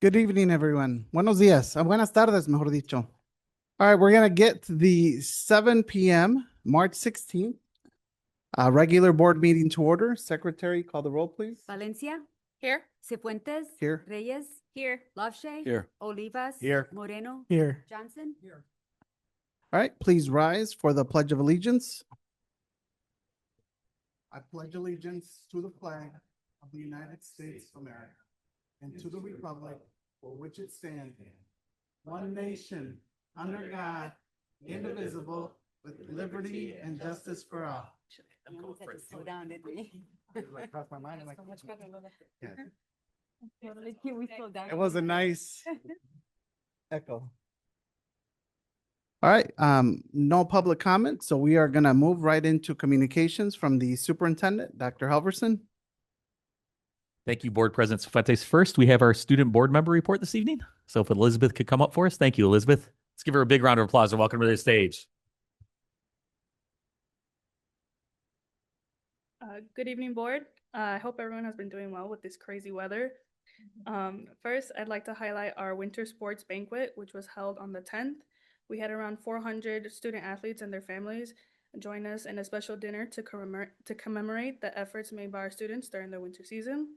Good evening, everyone. Buenos días. Buenas tardes, mejor dicho. All right, we're going to get to the 7 p.m., March 16th, regular board meeting to order. Secretary, call the roll, please. Valencia, Here. Cifuentes, Here. Reyes, Here. Lavshay, Here. Olivas, Here. Moreno, Here. Johnson. All right, please rise for the Pledge of Allegiance. I pledge allegiance to the flag of the United States of America and to the republic for which it stands, one nation, under God, indivisible, with liberty and justice for all. Slow down, didn't we? Crossed my mind, I'm like, yeah. We slowed down. It was a nice echo. All right, no public comment, so we are gonna move right into communications from the superintendent, Dr. Halverson. Thank you, Board President Cifuentes. First, we have our student board member report this evening. So if Elizabeth could come up for us. Thank you, Elizabeth. Let's give her a big round of applause and welcome her to the stage. Good evening, board. I hope everyone has been doing well with this crazy weather. First, I'd like to highlight our winter sports banquet, which was held on the 10th. We had around 400 student athletes and their families join us in a special dinner to commemorate the efforts made by our students during the winter season.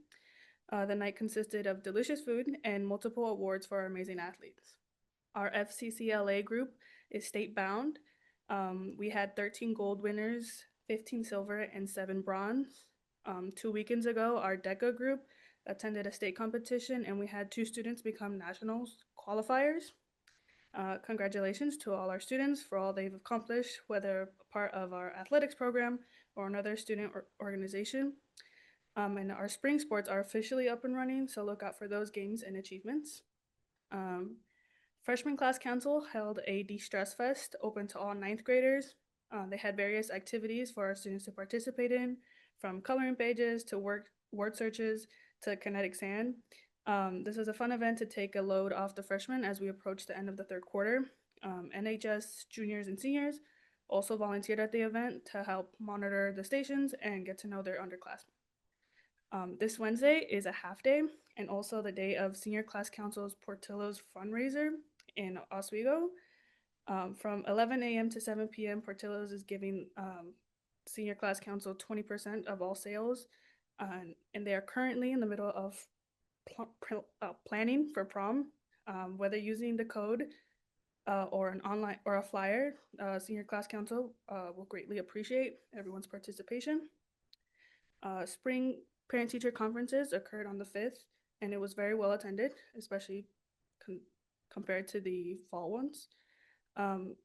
The night consisted of delicious food and multiple awards for our amazing athletes. Our FCCLA group is state bound. We had 13 gold winners, 15 silver, and 7 bronze. 2 weekends ago, our DECA group attended a state competition and we had 2 students become nationals qualifiers. Congratulations to all our students for all they've accomplished, whether part of our athletics program or another student organization. And our spring sports are officially up and running, so look out for those games and achievements. Freshman Class Council held a de-stress fest open to all 9th graders. They had various activities for our students to participate in, from coloring pages to word searches to kinetic sand. This is a fun event to take a load off the freshmen as we approach the end of the 3rd quarter. NHS juniors and seniors also volunteered at the event to help monitor the stations and get to know their underclassmen. This Wednesday is a half day and also the day of Senior Class Council's Portillo's fundraiser in Oswego. From 11 a.m. to 7 p.m., Portillo's is giving Senior Class Council 20% of all sales, and they are currently in the middle of planning for prom. Whether using the code or an online or a flyer, Senior Class Council will greatly appreciate everyone's participation. Spring parent-teacher conferences occurred on the 5th, and it was very well attended, especially compared to the fall ones.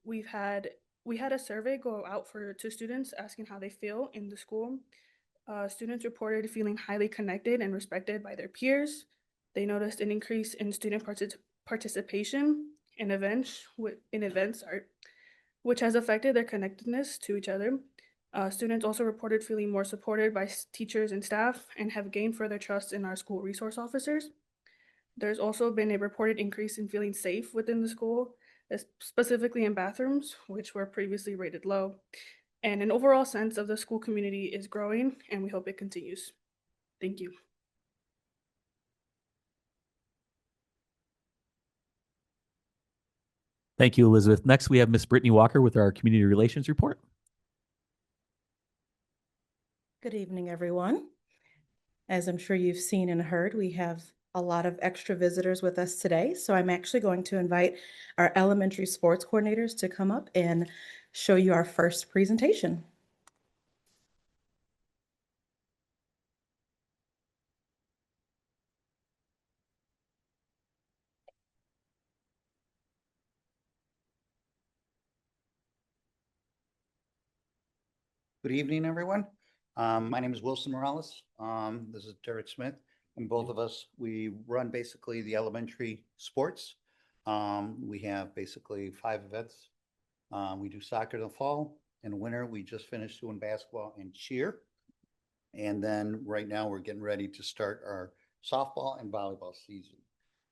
We had a survey go out to students asking how they feel in the school. Students reported feeling highly connected and respected by their peers. They noticed an increase in student participation in events, which has affected their connectedness to each other. Students also reported feeling more supported by teachers and staff and have gained further trust in our school resource officers. There's also been a reported increase in feeling safe within the school, specifically in bathrooms, which were previously rated low. And an overall sense of the school community is growing, and we hope it continues. Thank you. Thank you, Elizabeth. Next, we have Miss Brittany Walker with our community relations report. Good evening, everyone. As I'm sure you've seen and heard, we have a lot of extra visitors with us today. So I'm actually going to invite our elementary sports coordinators to come up and show you our first presentation. Good evening, everyone. My name is Wilson Morales. This is Derek Smith, and both of us, we run basically the elementary sports. We have basically 5 events. We do soccer in the fall. In winter, we just finished doing basketball and cheer. And then right now we're getting ready to start our softball and volleyball season.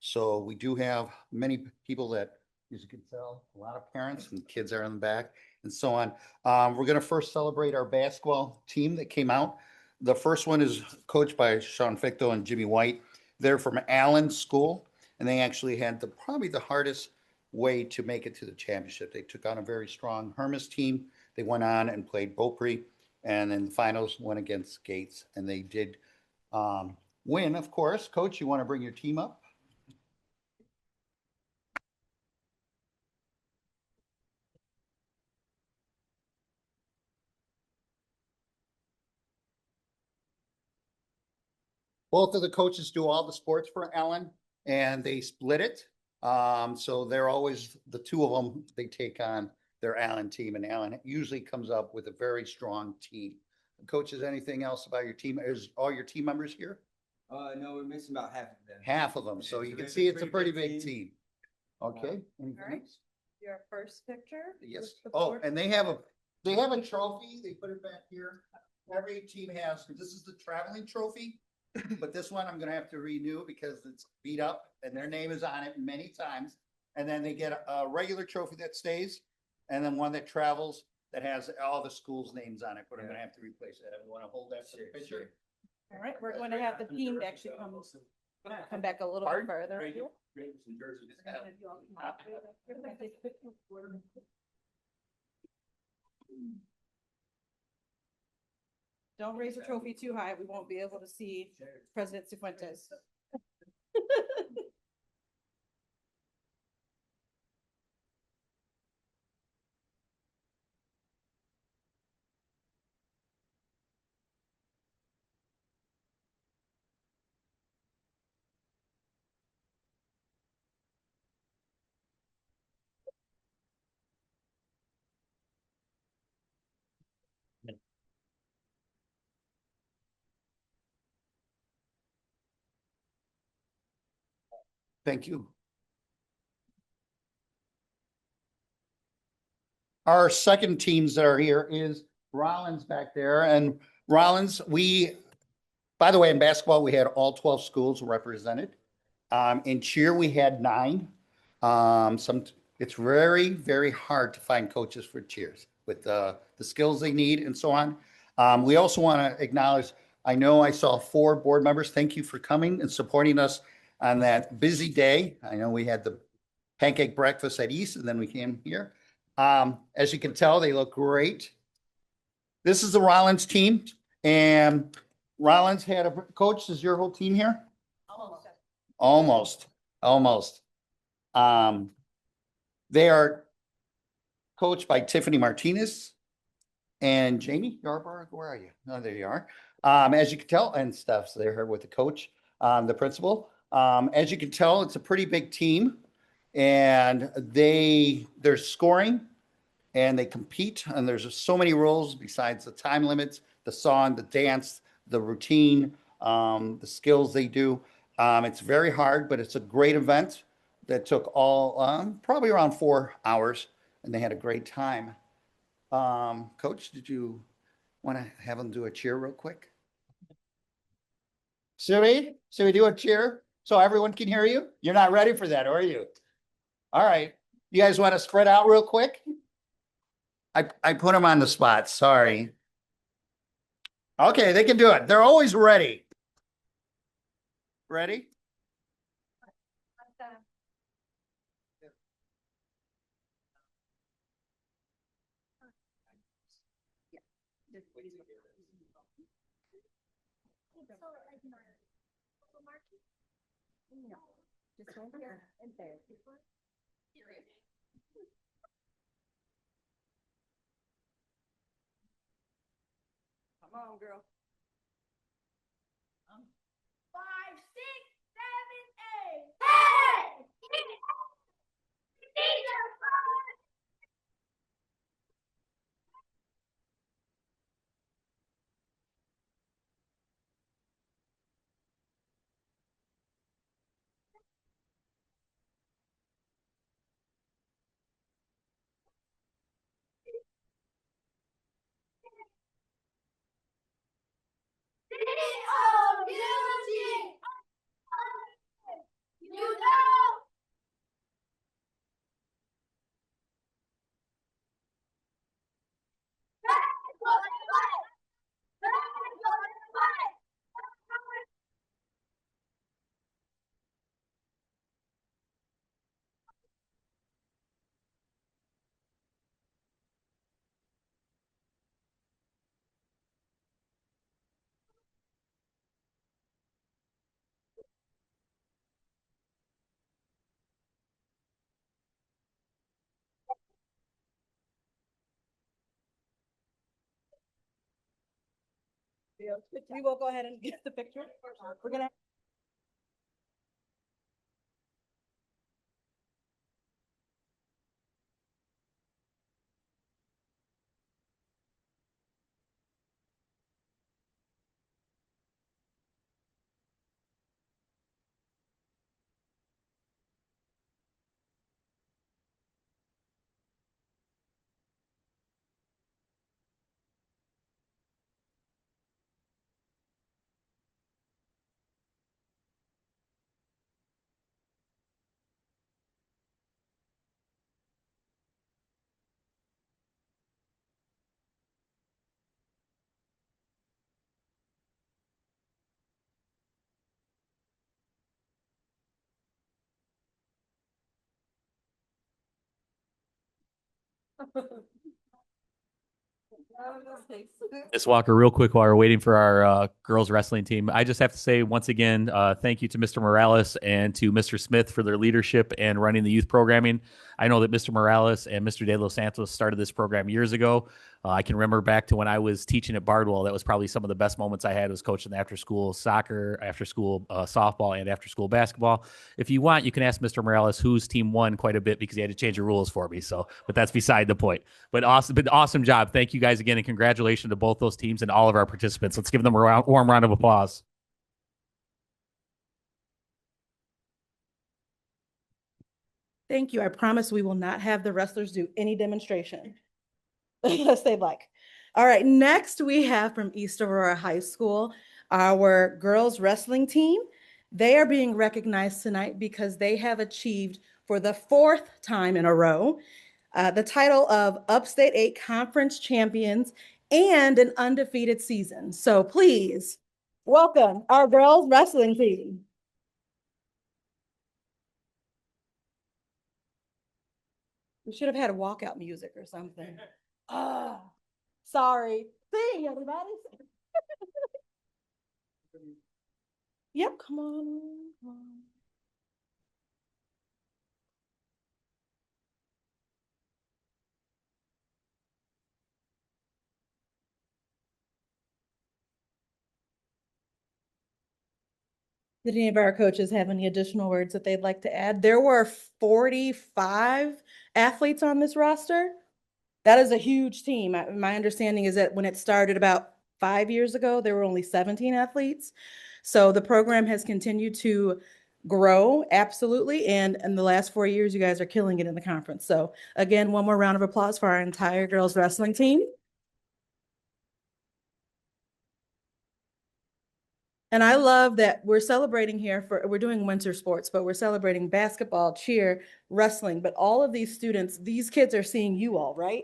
So we do have many people that, as you can tell, a lot of parents and kids are in the back and so on. We're going to first celebrate our basketball team that came out. The first one is coached by Sean Ficto and Jimmy White. They're from Allen School. and they actually had probably the hardest way to make it to the championship. They took on a very strong Hermes team. They went on and played Beaupre, and in the finals went against Gates, and they did win, of course. Coach, you want to bring your team up? Both of the coaches do all the sports for Allen, and they split it. So they're always, the two of them, they take on their Allen team, and Allen usually comes up with a very strong team. Coaches, anything else about your team? Is all your team members here? No, we're missing about half of them. Half of them. So you can see it's a pretty big team. Okay. Anything All right. else? Your first picture? Yes. with the Oh, board. and they have a trophy. They put it back here. Every team has, this is the traveling trophy, but this one I'm gonna have to renew because it's beat up and their name is on it many times. And then they get a regular trophy that stays, and then one that travels that has all the schools' names on it, but I'm gonna have to replace that. I wanna hold that for the picture. All right, we're going to have the team actually come back a little bit further. Don't raise the trophy too high. We won't be able to see President Cifuentes. Thank you. Our second teams that are here is Rollins back there, and Rollins, by the way, in basketball, we had all 12 schools represented. In cheer, we had 9. It's very, very hard to find coaches for cheers with the skills they need and so on. We also want to acknowledge, I know I saw 4 board members. Thank you for coming and supporting us on that busy day. I know we had the pancake breakfast at East, and then we came here. As you can tell, they look great. This is the Rollins team, and Rollins had a coach. Is your whole team here? Almost. They are coached by Tiffany Martinez and Jamie Yarburg. Where are you? Oh, there you are. As you can tell, and Steph's there with the coach, the principal. As you can tell, it's a pretty big team, and they're scoring and they compete, and there's just so many rules besides the time limits, the song, the dance, the routine, the skills they do. It's very hard, but it's a great event that took probably around 4 hours, and they had a great time. Coach, did you want to have them do a cheer real quick? Should we do a cheer so everyone can hear you? You're not ready for that, are you? All right. You guys want to spread out real quick? I put them on the spot. Sorry. Okay, they can do it. They're always ready. Ready? No, just right here and there. Come on, girl. 5, 6, 7, 8. Hey! Unity! You know! We will go ahead and get the picture. We're gonna. Miss Walker, real quick while we're waiting for our girls wrestling team, I just have to say once again, thank you to Mr. Morales and to Mr. Smith for their leadership and running the youth programming. I know that Mr. Morales and Mr. De Los Santos started this program years ago. I can remember back to when I was teaching at Bardwell. That was probably some of the best moments I had was coaching the after-school soccer, after-school softball, and after-school basketball. If you want, you can ask Mr. Morales whose team won quite a bit because he had to change the rules for me. So, but that's beside the point. But awesome job. Thank you guys again, and congratulations to both those teams and all of our participants. Let's give them a warm round of applause. Thank you. I promise we will not have the wrestlers do any demonstration unless they'd like. All right, next we have from East Aurora High School, our girls wrestling team. They are being recognized tonight because they have achieved for the 4th time in a row the title of Upstate 8 Conference Champions and an undefeated season. So please welcome our girls wrestling team. We should have had a walkout music or something. Ah, sorry. Sing, everybody. Yep, come on. Come on. Did any of our coaches have any additional words that they'd like to add? There were 45 athletes on this roster. That is a huge team. My understanding is that when it started about 5 years ago, there were only 17 athletes. So the program has continued to grow, absolutely. And in the last 4 years, you guys are killing it in the conference. So again, one more round of applause for our entire girls wrestling team. And I love that we're celebrating here we're doing winter sports, but we're celebrating basketball, cheer, wrestling. But all of these students, these kids are seeing you all, right?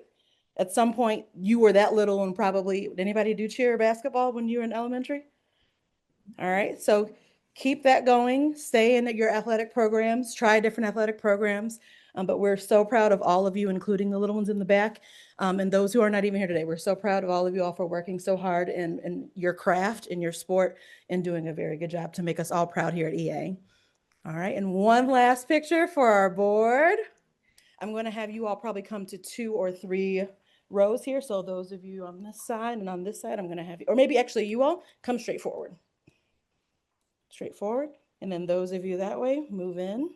At some point, you were that little and probably, did anybody do cheer or basketball when you were in elementary? All right, so keep that going. Stay in your athletic programs, try different athletic programs. But we're so proud of all of you, including the little ones in the back. And those who are not even here today, we're so proud of all of you all for working so hard in your craft, in your sport, and doing a very good job to make us all proud here at EA. All right, and one last picture for our board. I'm going to have you all probably come to 2 or 3 rows here. So those of you on this side and on this side, I'm going to have you, or maybe actually you all come straight forward. Straight forward. And then those of you that way, move in.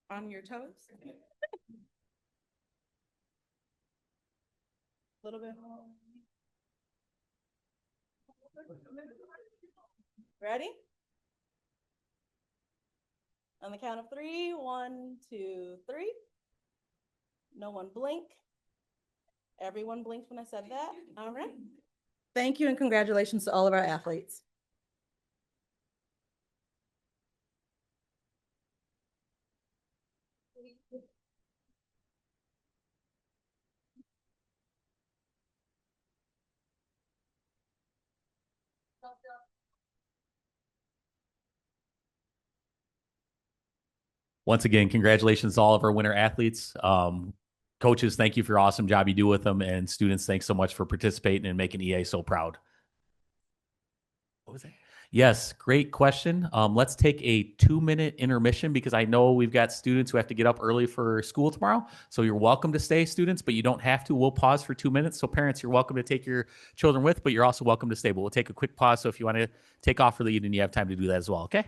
On your toes. A little bit more. Ready? On the count of 3, 1, 2, 3. No one blink. Everyone blinked when I said that. All right. Thank you and congratulations to all of our athletes. Once again, congratulations to all of our winter athletes. Coaches, thank you for your awesome job you do with them. And students, thanks so much for participating and making EA so proud. What was that? Yes, great question. Let's take a 2-minute intermission because I know we've got students who have to get up early for school tomorrow. So you're welcome to stay, students, but you don't have to. We'll pause for 2 minutes. So parents, you're welcome to take your children with, but you're also welcome to stay. But we'll take a quick pause. So if you want to take off for the evening, you have time to do that as well. Okay.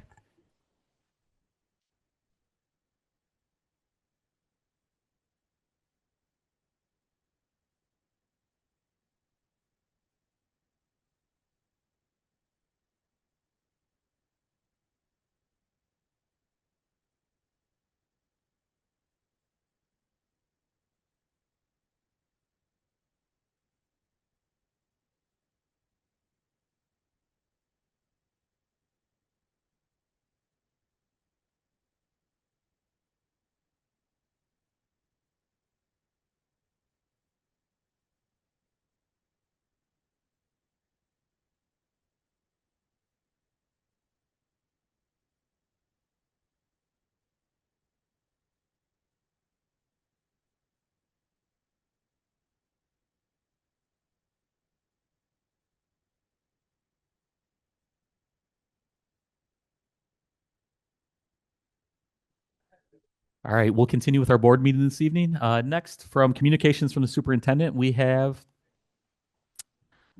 All right, we'll continue with our board meeting this evening. Next, from communications from the superintendent, we have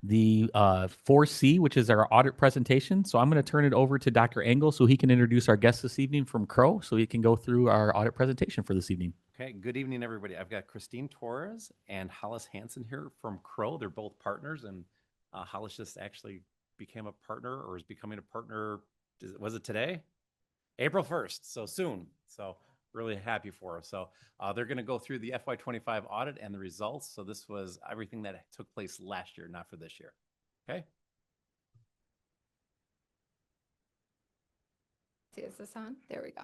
the 4C, which is our audit presentation. So I'm going to turn it over to Dr. Engel so he can introduce our guest this evening from Crow so he can go through our audit presentation for this evening. Okay, good evening, everybody. I've got Christine Torres and Hollis Hansen here from Crow. They're both partners, and Hollis just actually became a partner or is becoming a partner. Was it today? April 1st, so soon. So really happy for her. So they're going to go through the FY25 audit and the results. So this was everything that took place last year, not for this year. Okay. See, is this on? There we go.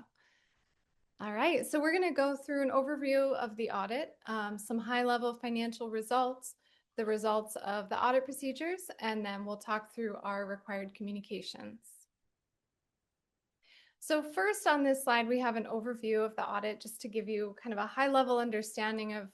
All right, so we're going to go through an overview of the audit, some high-level financial results, the results of the audit procedures, and then we'll talk through our required communications. So first on this slide, we have an overview of the audit just to give you kind of a high-level understanding of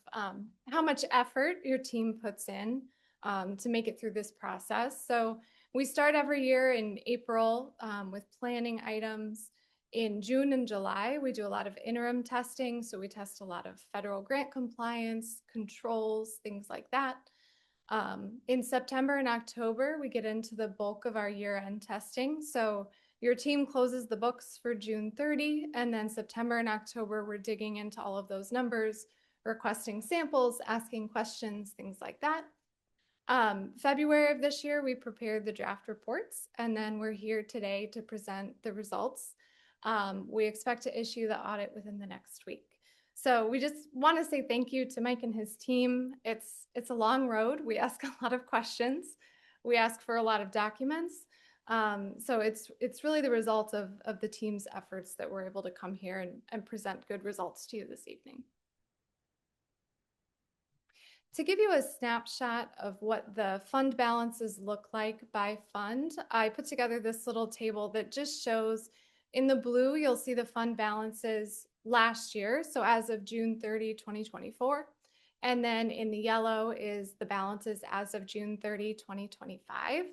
how much effort your team puts in to make it through this process. So we start every year in April with planning items. In June and July, we do a lot of interim testing. So we test a lot of federal grant compliance, controls, things like that. In September and October, we get into the bulk of our year-end testing. So your team closes the books for June 30, and then September and October, we're digging into all of those numbers, requesting samples, asking questions, things like that. February of this year, we prepared the draft reports, and then we're here today to present the results. We expect to issue the audit within the next week. So we just want to say thank you to Mike and his team. It's a long road. We ask a lot of questions. We ask for a lot of documents. So it's really the result of the team's efforts that we're able to come here and present good results to you this evening. To give you a snapshot of what the fund balances look like by fund, I put together this little table that just shows in the blue, you'll see the fund balances last year. So as of June 30, 2024. And then in the yellow is the balances as of June 30, 2025.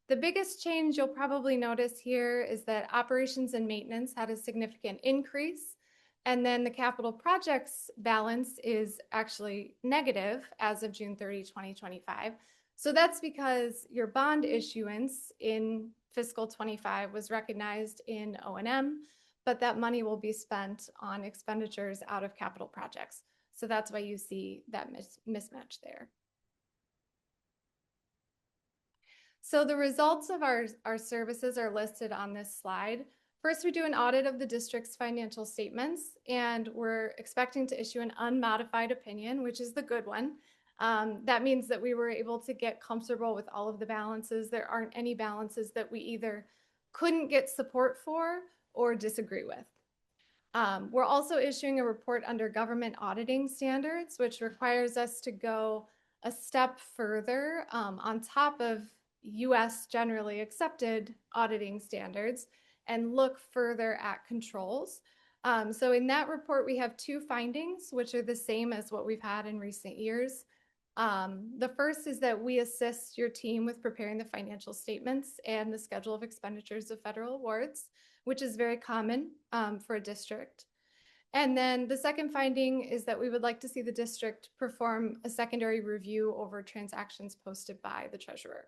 The biggest change you'll probably notice here is that operations and maintenance had a significant increase. And then the capital projects balance is actually negative as of June 30, 2025. So that's because your bond issuance in fiscal 25 was recognized in O&M, but that money will be spent on expenditures out of capital projects. So that's why you see that mismatch there. So the results of our services are listed on this slide. First, we do an audit of the district's financial statements, and we're expecting to issue an unmodified opinion, which is the good one. That means that we were able to get comfortable with all of the balances. There aren't any balances that we either couldn't get support for or disagree with. We're also issuing a report under government auditing standards, which requires us to go a step further on top of US generally accepted auditing standards and look further at controls. So in that report, we have two findings, which are the same as what we've had in recent years. The first is that we assist your team with preparing the financial statements and the schedule of expenditures of federal awards, which is very common for a district. And then the second finding is that we would like to see the district perform a secondary review over transactions posted by the treasurer.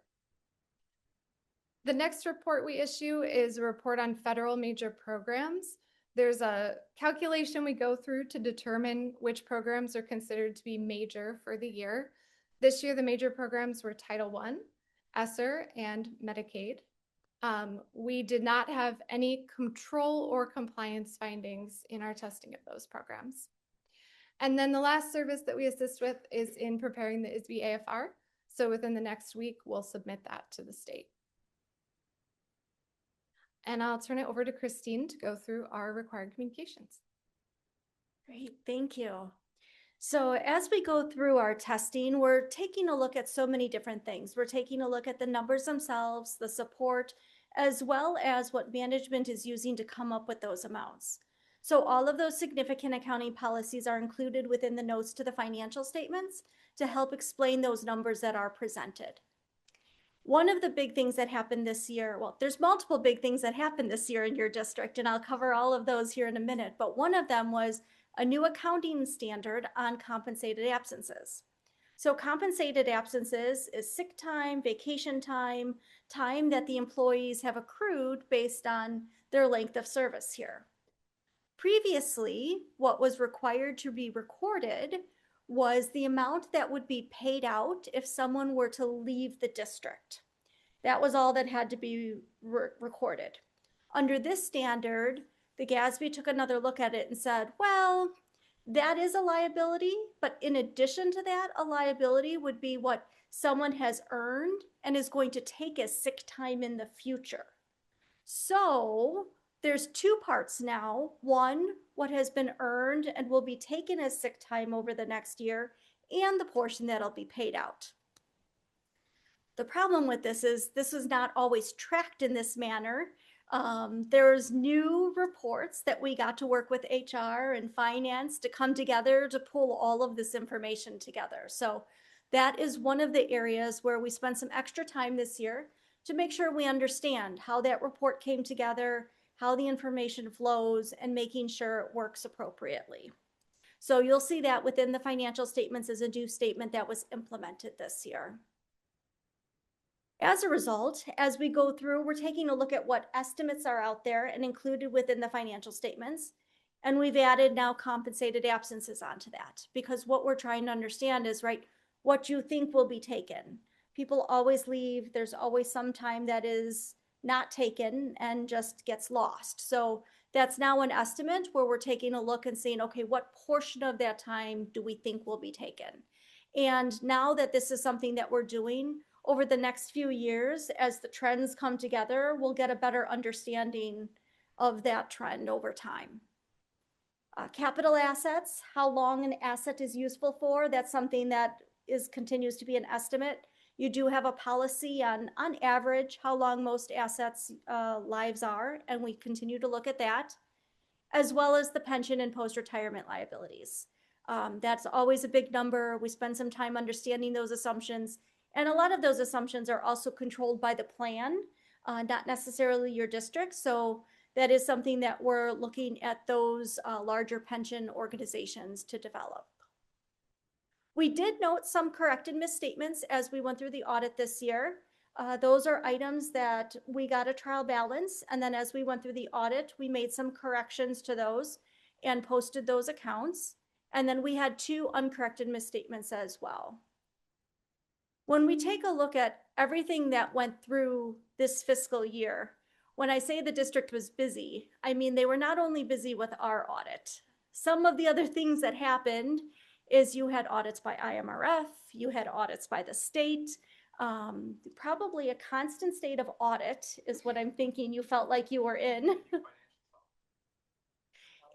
The next report we issue is a report on federal major programs. There's a calculation we go through to determine which programs are considered to be major for the year. This year, the major programs were Title I, ESSER, and Medicaid. We did not have any control or compliance findings in our testing of those programs. And then the last service that we assist with is in preparing the ISB AFR. So within the next week, we'll submit that to the state. And I'll turn it over to Christine to go through our required communications. Great, thank you. So as we go through our testing, we're taking a look at so many different things. We're taking a look at the numbers themselves, the support, as well as what management is using to come up with those amounts. So all of those significant accounting policies are included within the notes to the financial statements to help explain those numbers that are presented. One of the big things that happened this year, well, there's multiple big things that happened this year in your district, and I'll cover all of those here in a minute, but one of them was a new accounting standard on compensated absences. So compensated absences is sick time, vacation time, time that the employees have accrued based on their length of service here. Previously, what was required to be recorded was the amount that would be paid out if someone were to leave the district. That was all that had to be recorded. Under this standard, the GASB took another look at it and said, well, that is a liability, but in addition to that, a liability would be what someone has earned and is going to take as sick time in the future. So there's two parts now. One, what has been earned and will be taken as sick time over the next year, and the portion that'll be paid out. The problem with this is not always tracked in this manner. There's new reports that we got to work with HR and finance to come together to pull all of this information together. So that is one of the areas where we spent some extra time this year to make sure we understand how that report came together, how the information flows, and making sure it works appropriately. So you'll see that within the financial statements as a new statement that was implemented this year. As a result, as we go through, we're taking a look at what estimates are out there and included within the financial statements. And we've added now compensated absences onto that, because what we're trying to understand is, right, what you think will be taken. People always leave. There's always some time that is not taken and just gets lost. So that's now an estimate where we're taking a look and saying, okay, what portion of that time do we think will be taken? And now that this is something that we're doing, over the next few years, as the trends come together, we'll get a better understanding of that trend over time. Capital assets, how long an asset is useful for, that's something that continues to be an estimate. You do have a policy on average, how long most assets' lives are, and we continue to look at that, as well as the pension and post-retirement liabilities. That's always a big number. We spend some time understanding those assumptions. And a lot of those assumptions are also controlled by the plan, not necessarily your district. So that is something that we're looking at those larger pension organizations to develop. We did note some corrected misstatements as we went through the audit this year. Those are items that we got a trial balance. And then as we went through the audit, we made some corrections to those and posted those accounts. And then we had 2 uncorrected misstatements as well. When we take a look at everything that went through this fiscal year, when I say the district was busy, I mean they were not only busy with our audit. Some of the other things that happened is you had audits by IMRF, you had audits by the state, probably a constant state of audit is what I'm thinking you felt like you were in.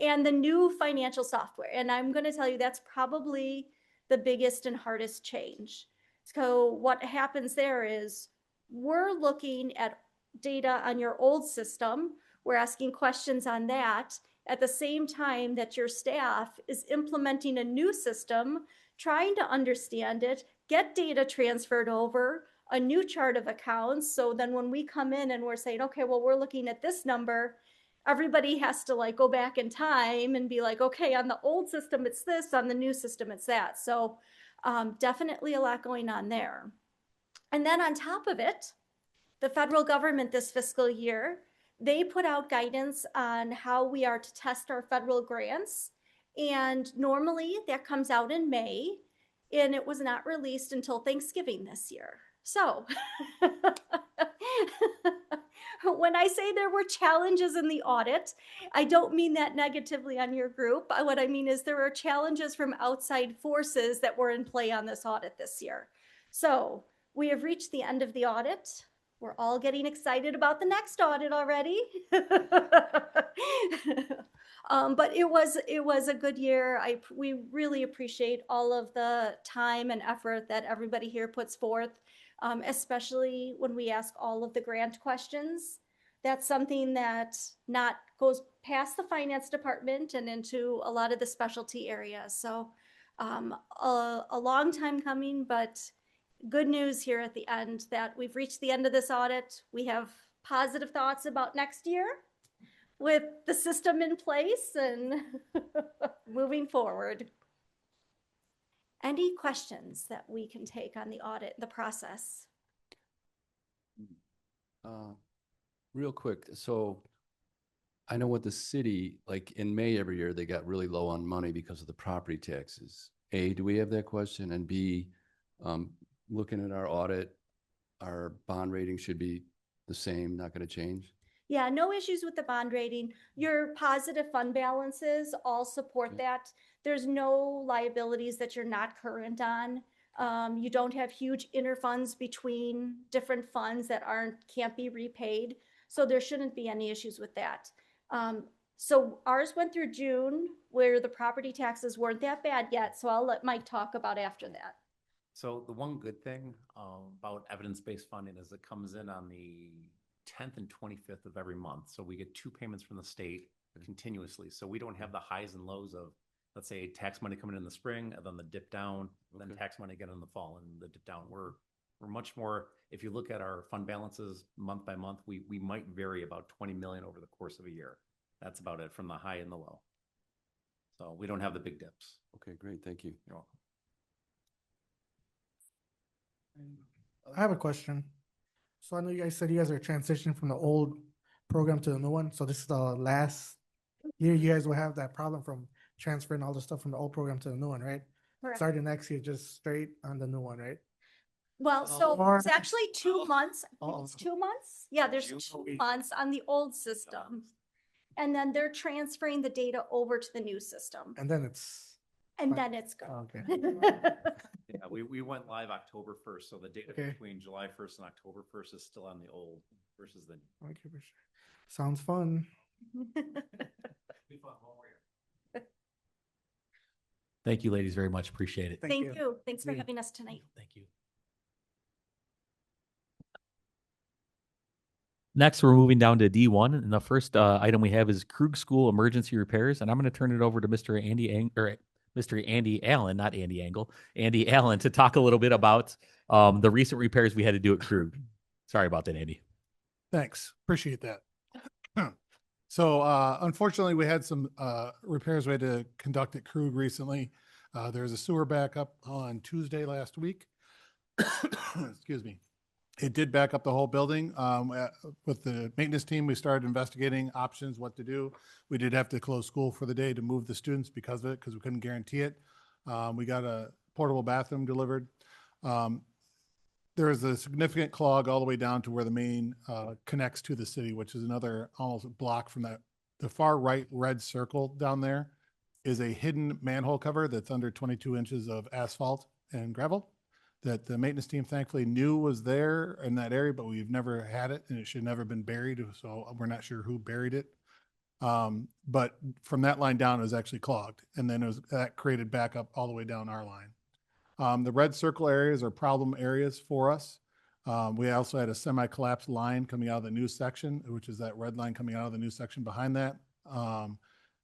And the new financial software. And I'm going to tell you that's probably the biggest and hardest change. So what happens there is we're looking at data on your old system. We're asking questions on that at the same time that your staff is implementing a new system trying to understand it, get data transferred over, a new chart of accounts. So then when we come in and we're saying, okay, well, we're looking at this number, everybody has to like go back in time and be like, okay, on the old system, it's this, on the new system, it's that. So definitely a lot going on there. And then on top of it, the federal government this fiscal year, they put out guidance on how we are to test our federal grants. And normally that comes out in May, and it was not released until Thanksgiving this year. So when I say there were challenges in the audit, I don't mean that negatively on your group. What I mean is there are challenges from outside forces that were in play on this audit this year. So we have reached the end of the audit. We're all getting excited about the next audit already. But it was a good year. We really appreciate all of the time and effort that everybody here puts forth, especially when we ask all of the grant questions. That's something that not goes past the finance department and into a lot of the specialty areas. So a long time coming, but good news here at the end that we've reached the end of this audit. We have positive thoughts about next year with the system in place and moving forward. Any questions that we can take on the audit, the process? Real quick, so I know what the city, like in May every year, they got really low on money because of the property taxes. A, do we have that question? And B, looking at our audit, our bond rating should be the same, not going to change? Yeah, no issues with the bond rating. Your positive fund balances all support Okay. that. There's no liabilities that you're not current on. You don't have huge interfunds between different funds that can't be repaid. So there shouldn't be any issues with that. So ours went through June where the property taxes weren't that bad yet. So I'll let Mike talk about after that. So the one good thing about evidence-based funding is it comes in on the 10th and 25th of every month. So we get 2 payments from the state continuously. So we don't have the highs and lows of, let's say, tax money coming in the spring and then the dip down, and then tax money again in the fall and the dip down. We're much more, if you look at our fund balances month by month, we might vary about 20 million over the course of a year. That's about it from the high and the low. So we don't have the big dips. Okay, great. Thank you. You're welcome. I have a question. So I know you guys said you guys are transitioning from the old program to the new one. So this is the last year you guys will have that problem from transferring all the stuff from the old program to the new one, right? Correct. Starting next year, just straight on the new one, right? Well, so Or- it's actually 2 months. I think Oh. it's 2 months. Yeah, there's June. 2 months on the old system. And then they're transferring the data over to the new system. And then it's, And then it's good. okay. Yeah, we went live October 1st. So the data Okay. between July 1st and October 1st is still on the old versus the new. Okay, for sure. Sounds fun. Thank you, ladies, very much. Appreciate it. Thank you. Thanks for Yeah. having us tonight. Thank you. Next, we're moving down to D1, and the first item we have is Krug School emergency repairs, and I'm going to turn it over to Mr. Andy Allen, not Andy Angle, Andy Allen, to talk a little bit about the recent repairs we had to do at Krug. Sorry about that, Andy. Thanks. Appreciate that. So unfortunately, we had some repairs we had to conduct at Krug recently. There was a sewer backup on Tuesday last week. Excuse me. It did back up the whole building. With the maintenance team, we started investigating options, what to do. We did have to close school for the day to move the students because of it, because we couldn't guarantee it. We got a portable bathroom delivered. There is a significant clog all the way down to where the main connects to the city, which is another almost a block from that. The far right red circle down there is a hidden manhole cover that's under 22 inches of asphalt and gravel that the maintenance team thankfully knew was there in that area, but we've never had it and it should never been buried. So we're not sure who buried it. But from that line down, it was actually clogged. And then that created backup all the way down our line. The red circle areas are problem areas for us. We also had a semi-collapsed line coming out of the new section, which is that red line coming out of the new section behind that.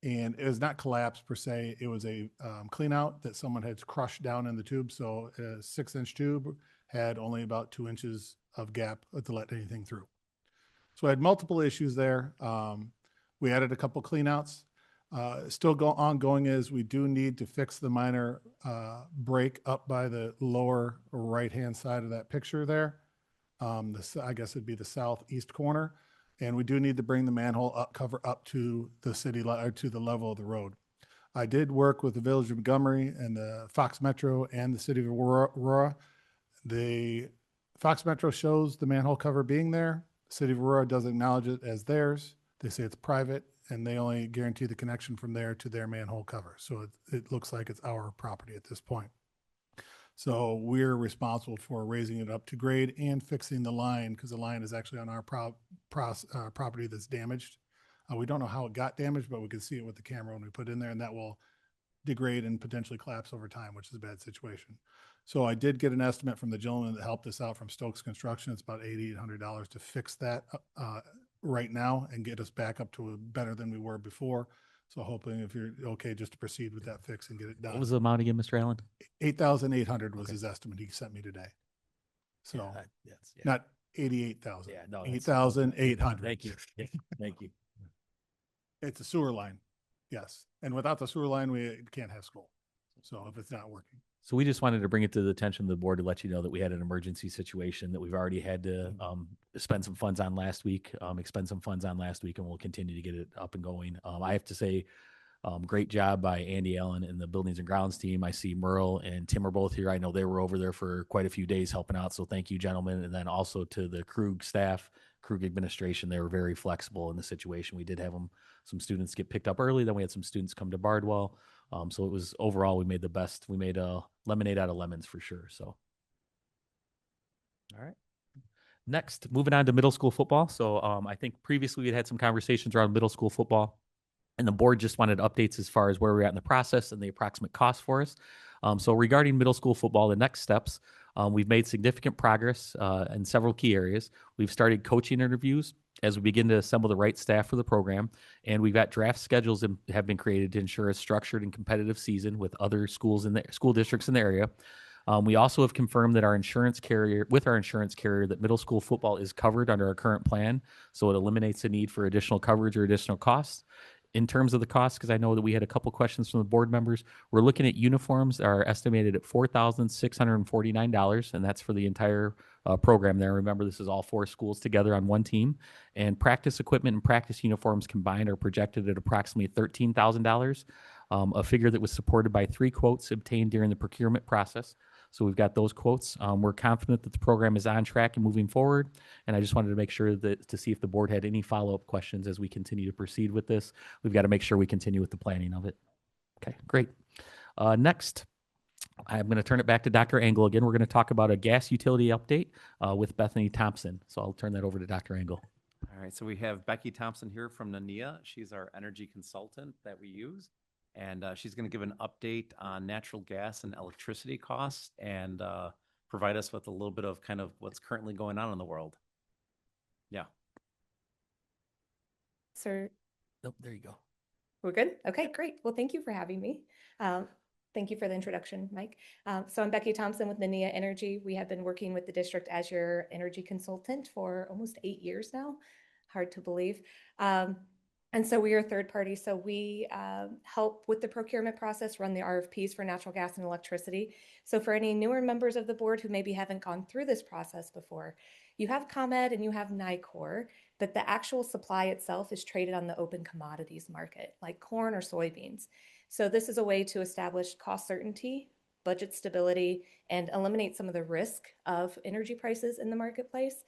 And it was not collapsed per se. It was a clean out that someone had crushed down in the tube. So a 6-inch tube had only about 2 inches of gap to let anything through. So I had multiple issues there. We added a couple cleanouts. Still ongoing is we do need to fix the minor break up by the lower right-hand side of that picture there. I guess it'd be the southeast corner. And we do need to bring the manhole cover up to the or to the level of the road. I did work with the Village of Montgomery and the Fox Metro and the City of Aurora. The Fox Metro shows the manhole cover being there. The City of Aurora does acknowledge it as theirs. They say it's private, and they only guarantee the connection from there to their manhole cover. So it looks like it's our property at this point. So we're responsible for raising it up to grade and fixing the line, because the line is actually on our property that's damaged. We don't know how it got damaged, but we can see it with the camera when we put it in there, and that will degrade and potentially collapse over time, which is a bad situation. So I did get an estimate from the gentleman that helped us out from Stokes Construction. It's about $8,800 to fix that right now and get us back up to better than we were before. So hoping, if you're okay, just to proceed with that fix and get it done. What was the amount again, Mr. Allen? 8,800 was Okay. his estimate he sent me today. So Yeah, not 88,000. Yeah, no, 8,800. Thank you. Yeah, thank you. It's a sewer line. Yes. And without the sewer line, we can't have school. So if it's not working. So we just wanted to bring it to the attention of the board to let you know that we had an emergency situation that we've already had to spend some funds on last week, expend some funds on last week, and we'll continue to get it up and going. I have to say, great job by Andy Allen and the Buildings and Grounds team. I see Merle and Tim are both here. I know they were over there for quite a few days helping out. So thank you, gentlemen. And then also to the Krug staff, Krug administration, they were very flexible in the situation. We did have some students get picked up early. Then we had some students come to Bardwell. So it was overall, we made a lemonade out of lemons for sure. So, all right. Next, moving on to middle school football. So I think previously we had some conversations around middle school football, and the board just wanted updates as far as where we're at in the process and the approximate cost for us. So regarding middle school football, the next steps, we've made significant progress in several key areas. We've started coaching interviews as we begin to assemble the right staff for the program, and we've got draft schedules that have been created to ensure a structured and competitive season with other schools in the school districts in the area. We also have confirmed that our insurance carrier, that middle school football is covered under our current plan, so it eliminates the need for additional coverage or additional costs. In terms of the cost, because I know that we had a couple questions from the board members, we're looking at uniforms that are estimated at $4,649, and that's for the entire program there. Remember, this is all 4 schools together on one team. And practice equipment and practice uniforms combined are projected at approximately $13,000, a figure that was supported by 3 quotes obtained during the procurement process. So we've got those quotes. We're confident that the program is on track and moving forward. And I just wanted to make sure that to see if the board had any follow-up questions as we continue to proceed with this. We've got to make sure we continue with the planning of it. Okay, great. Next, I'm going to turn it back to Dr. Engel again. We're going to talk about a gas utility update with Bethany Thompson. So I'll turn that over to Dr. Engel. All right, so we have Becky Thompson here from NANIA. She's our energy consultant that we use. And she's going to give an update on natural gas and electricity costs and provide us with a little bit of kind of what's currently going on in the world. Yeah. Sir, Nope, there you go. we're good? Okay, great. Well, thank you for having me. Thank you for the introduction, Mike. So I'm Becky Thompson with NANIA Energy. We have been working with the district as your energy consultant for almost 8 years now. Hard to believe. And so we are a third party. So we help with the procurement process, run the RFPs for natural gas and electricity. So for any newer members of the board who maybe haven't gone through this process before, you have ComEd and you have NICOR, but the actual supply itself is traded on the open commodities market, like corn or soybeans. So this is a way to establish cost certainty, budget stability, and eliminate some of the risk of energy prices in the marketplace.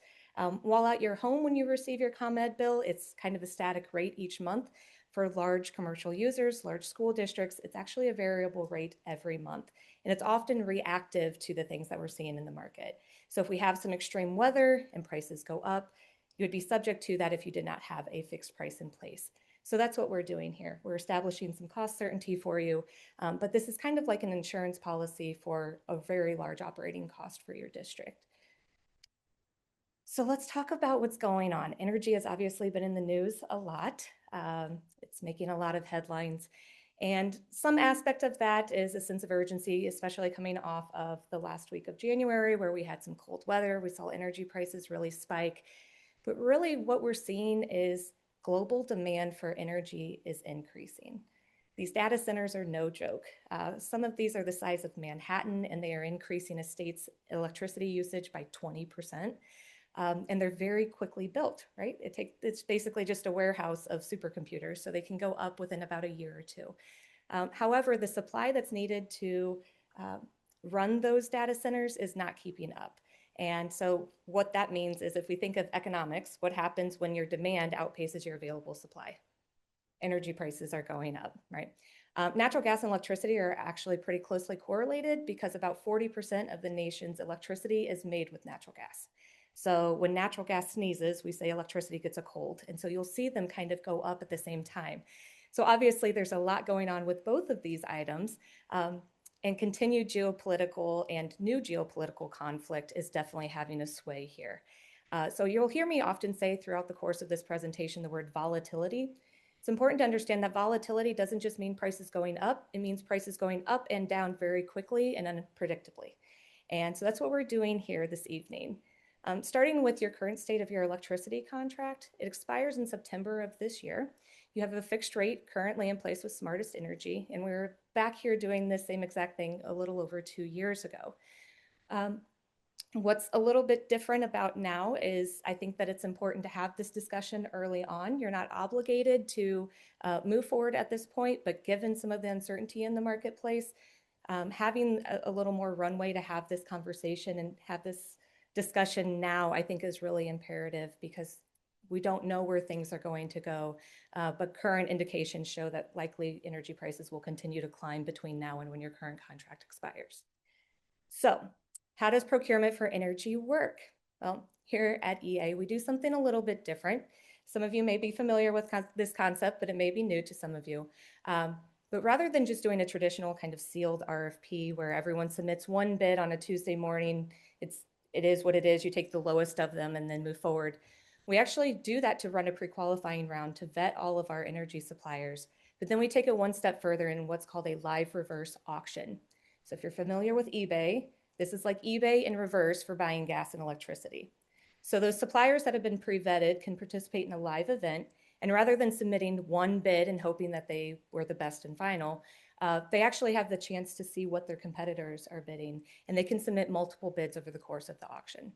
While at your home, when you receive your ComEd bill, it's kind of a static rate each month. For large commercial users, large school districts, it's actually a variable rate every month. And it's often reactive to the things that we're seeing in the market. So if we have some extreme weather and prices go up, you would be subject to that if you did not have a fixed price in place. So that's what we're doing here. We're establishing some cost certainty for you, but this is kind of like an insurance policy for a very large operating cost for your district. So let's talk about what's going on. Energy has obviously been in the news a lot. It's making a lot of headlines. And some aspect of that is a sense of urgency, especially coming off of the last week of January where we had some cold weather. We saw energy prices really spike. But really what we're seeing is global demand for energy is increasing. These data centers are no joke. Some of these are the size of Manhattan, and they are increasing a state's electricity usage by 20%. And they're very quickly built, right? It's basically just a warehouse of supercomputers, so they can go up within about a year or two. However, the supply that's needed to run those data centers is not keeping up. And so what that means is if we think of economics, what happens when your demand outpaces your available supply? Energy prices are going up, right? Natural gas and electricity are actually pretty closely correlated because about 40% of the nation's electricity is made with natural gas. So when natural gas sneezes, we say electricity gets a cold. And so you'll see them kind of go up at the same time. So obviously there's a lot going on with both of these items. And continued geopolitical and new geopolitical conflict is definitely having a sway here. So you'll hear me often say throughout the course of this presentation the word volatility. It's important to understand that volatility doesn't just mean prices going up, it means prices going up and down very quickly and unpredictably. And so that's what we're doing here this evening. Starting with your current state of your electricity contract, it expires in September of this year. You have a fixed rate currently in place with Smartest Energy, and we're back here doing this same exact thing a little over 2 years ago. What's a little bit different about now is I think that it's important to have this discussion early on. You're not obligated to move forward at this point, but given some of the uncertainty in the marketplace, having a little more runway to have this conversation and have this discussion now, I think is really imperative because we don't know where things are going to go, but current indications show that likely energy prices will continue to climb between now and when your current contract expires. So, how does procurement for energy work? Well, here at EA, we do something a little bit different. Some of you may be familiar with this concept, but it may be new to some of you. But rather than just doing a traditional kind of sealed RFP where everyone submits one bid on a Tuesday morning, it is what it is, you take the lowest of them and then move forward. We actually do that to run a pre-qualifying round to vet all of our energy suppliers. But then we take it one step further in what's called a live reverse auction. So if you're familiar with eBay, this is like eBay in reverse for buying gas and electricity. So those suppliers that have been pre-vetted can participate in a live event, and rather than submitting one bid and hoping that they were the best and final, they actually have the chance to see what their competitors are bidding, and they can submit multiple bids over the course of the auction.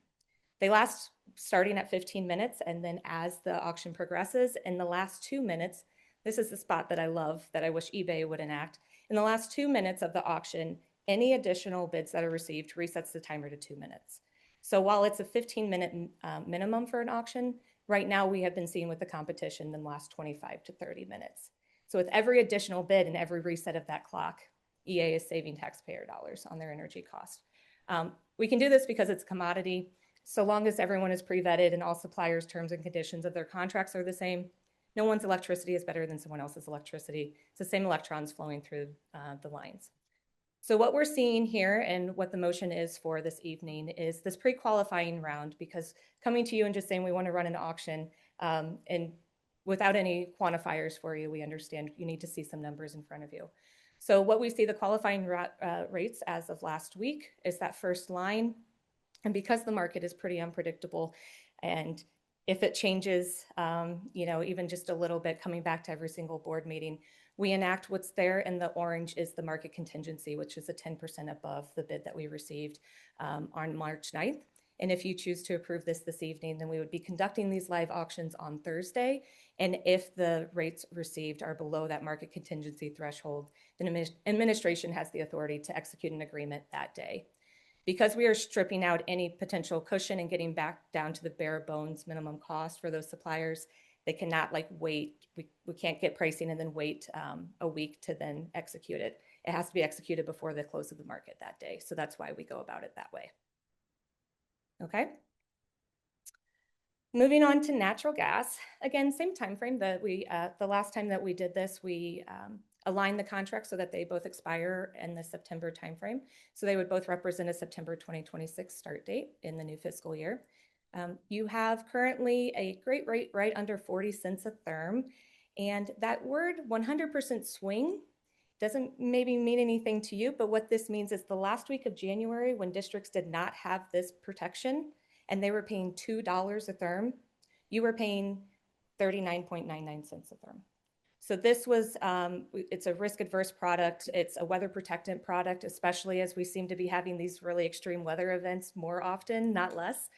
They last starting at 15 minutes, and then as the auction progresses, in the last 2 minutes, this is the spot that I love that I wish eBay would enact. In the last 2 minutes of the auction, any additional bids that are received resets the timer to 2 minutes. So while it's a 15-minute minimum for an auction, right now we have been seeing with the competition the last 25 to 30 minutes. So with every additional bid and every reset of that clock, EA is saving taxpayer dollars on their energy cost. We can do this because it's commodity. So long as everyone is pre-vetted and all suppliers' terms and conditions of their contracts are the same, no one's electricity is better than someone else's electricity. It's the same electrons flowing through the lines. So what we're seeing here and what the motion is for this evening is this pre-qualifying round, because coming to you and just saying we want to run an auction and without any quantifiers for you, we understand you need to see some numbers in front of you. So what we see the qualifying rates as of last week is that first line. And because the market is pretty unpredictable and if it changes, even just a little bit coming back to every single board meeting, we enact what's there, and the orange is the market contingency, which is a 10% above the bid that we received on March 9th. And if you choose to approve this evening, then we would be conducting these live auctions on Thursday. And if the rates received are below that market contingency threshold, then administration has the authority to execute an agreement that day. Because we are stripping out any potential cushion and getting back down to the bare bones minimum cost for those suppliers, they cannot wait. We can't get pricing and then wait a week to then execute it. It has to be executed before the close of the market that day. So that's why we go about it that way. Okay. Moving on to natural gas. Again, same time frame that the last time that we did this, we aligned the contracts so that they both expire in the September timeframe. So they would both represent a September 2026 start date in the new fiscal year. You have currently a great rate right under 40 cents a therm. And that word 100% swing doesn't maybe mean anything to you, but what this means is the last week of January when districts did not have this protection and they were paying $2 a therm, you were paying 39.99 cents a therm. So this was, it's a risk adverse product. It's a weather protectant product, especially as we seem to be having these really extreme weather events more often, not less.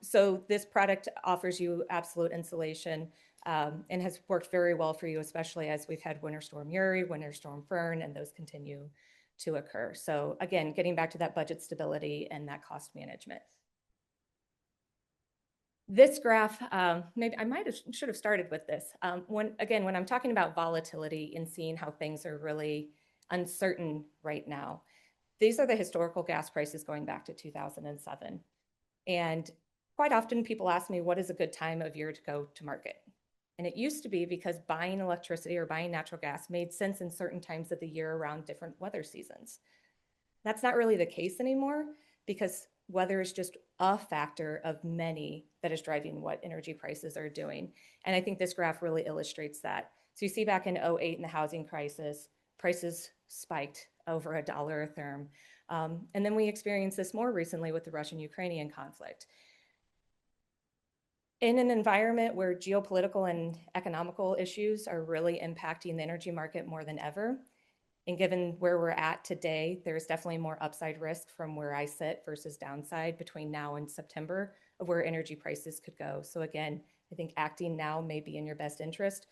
So this product offers you absolute insulation and has worked very well for you, especially as we've had Winter Storm Uri, Winter Storm Fern, and those continue to occur. So again, getting back to that budget stability and that cost management. This graph, maybe I should have started with this. When I'm talking about volatility and seeing how things are really uncertain right now, these are the historical gas prices going back to 2007. And quite often people ask me, what is a good time of year to go to market? And it used to be because buying electricity or buying natural gas made sense in certain times of the year around different weather seasons. That's not really the case anymore because weather is just a factor of many that is driving what energy prices are doing. And I think this graph really illustrates that. So you see back in 2008 in the housing crisis, prices spiked over $1 a therm. And then we experienced this more recently with the Russian-Ukrainian conflict. In an environment where geopolitical and economical issues are really impacting the energy market more than ever, and given where we're at today, there's definitely more upside risk from where I sit versus downside between now and September of where energy prices could go. So again, I think acting now may be in your best interest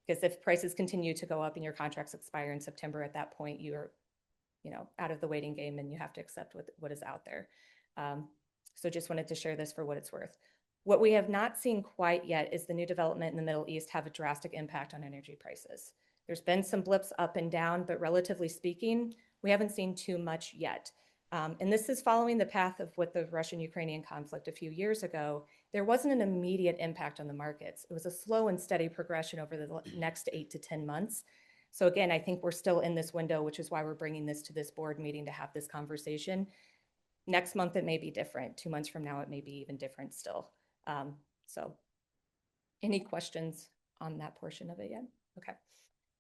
because if prices continue to go up and your contracts expire in September, at that point you're, out of the waiting game and you have to accept what is out there. So just wanted to share this for what it's worth. What we have not seen quite yet is the new development in the Middle East have a drastic impact on energy prices. There's been some blips up and down, but relatively speaking, we haven't seen too much yet. And this is following the path of what the Russian-Ukrainian conflict a few years ago. There wasn't an immediate impact on the markets. It was a slow and steady progression over the next 8 to 10 months. So again, I think we're still in this window, which is why we're bringing this to this board meeting to have this conversation. Next month, it may be different. 2 months from now, it may be even different still. So any questions on that portion of it yet? Okay.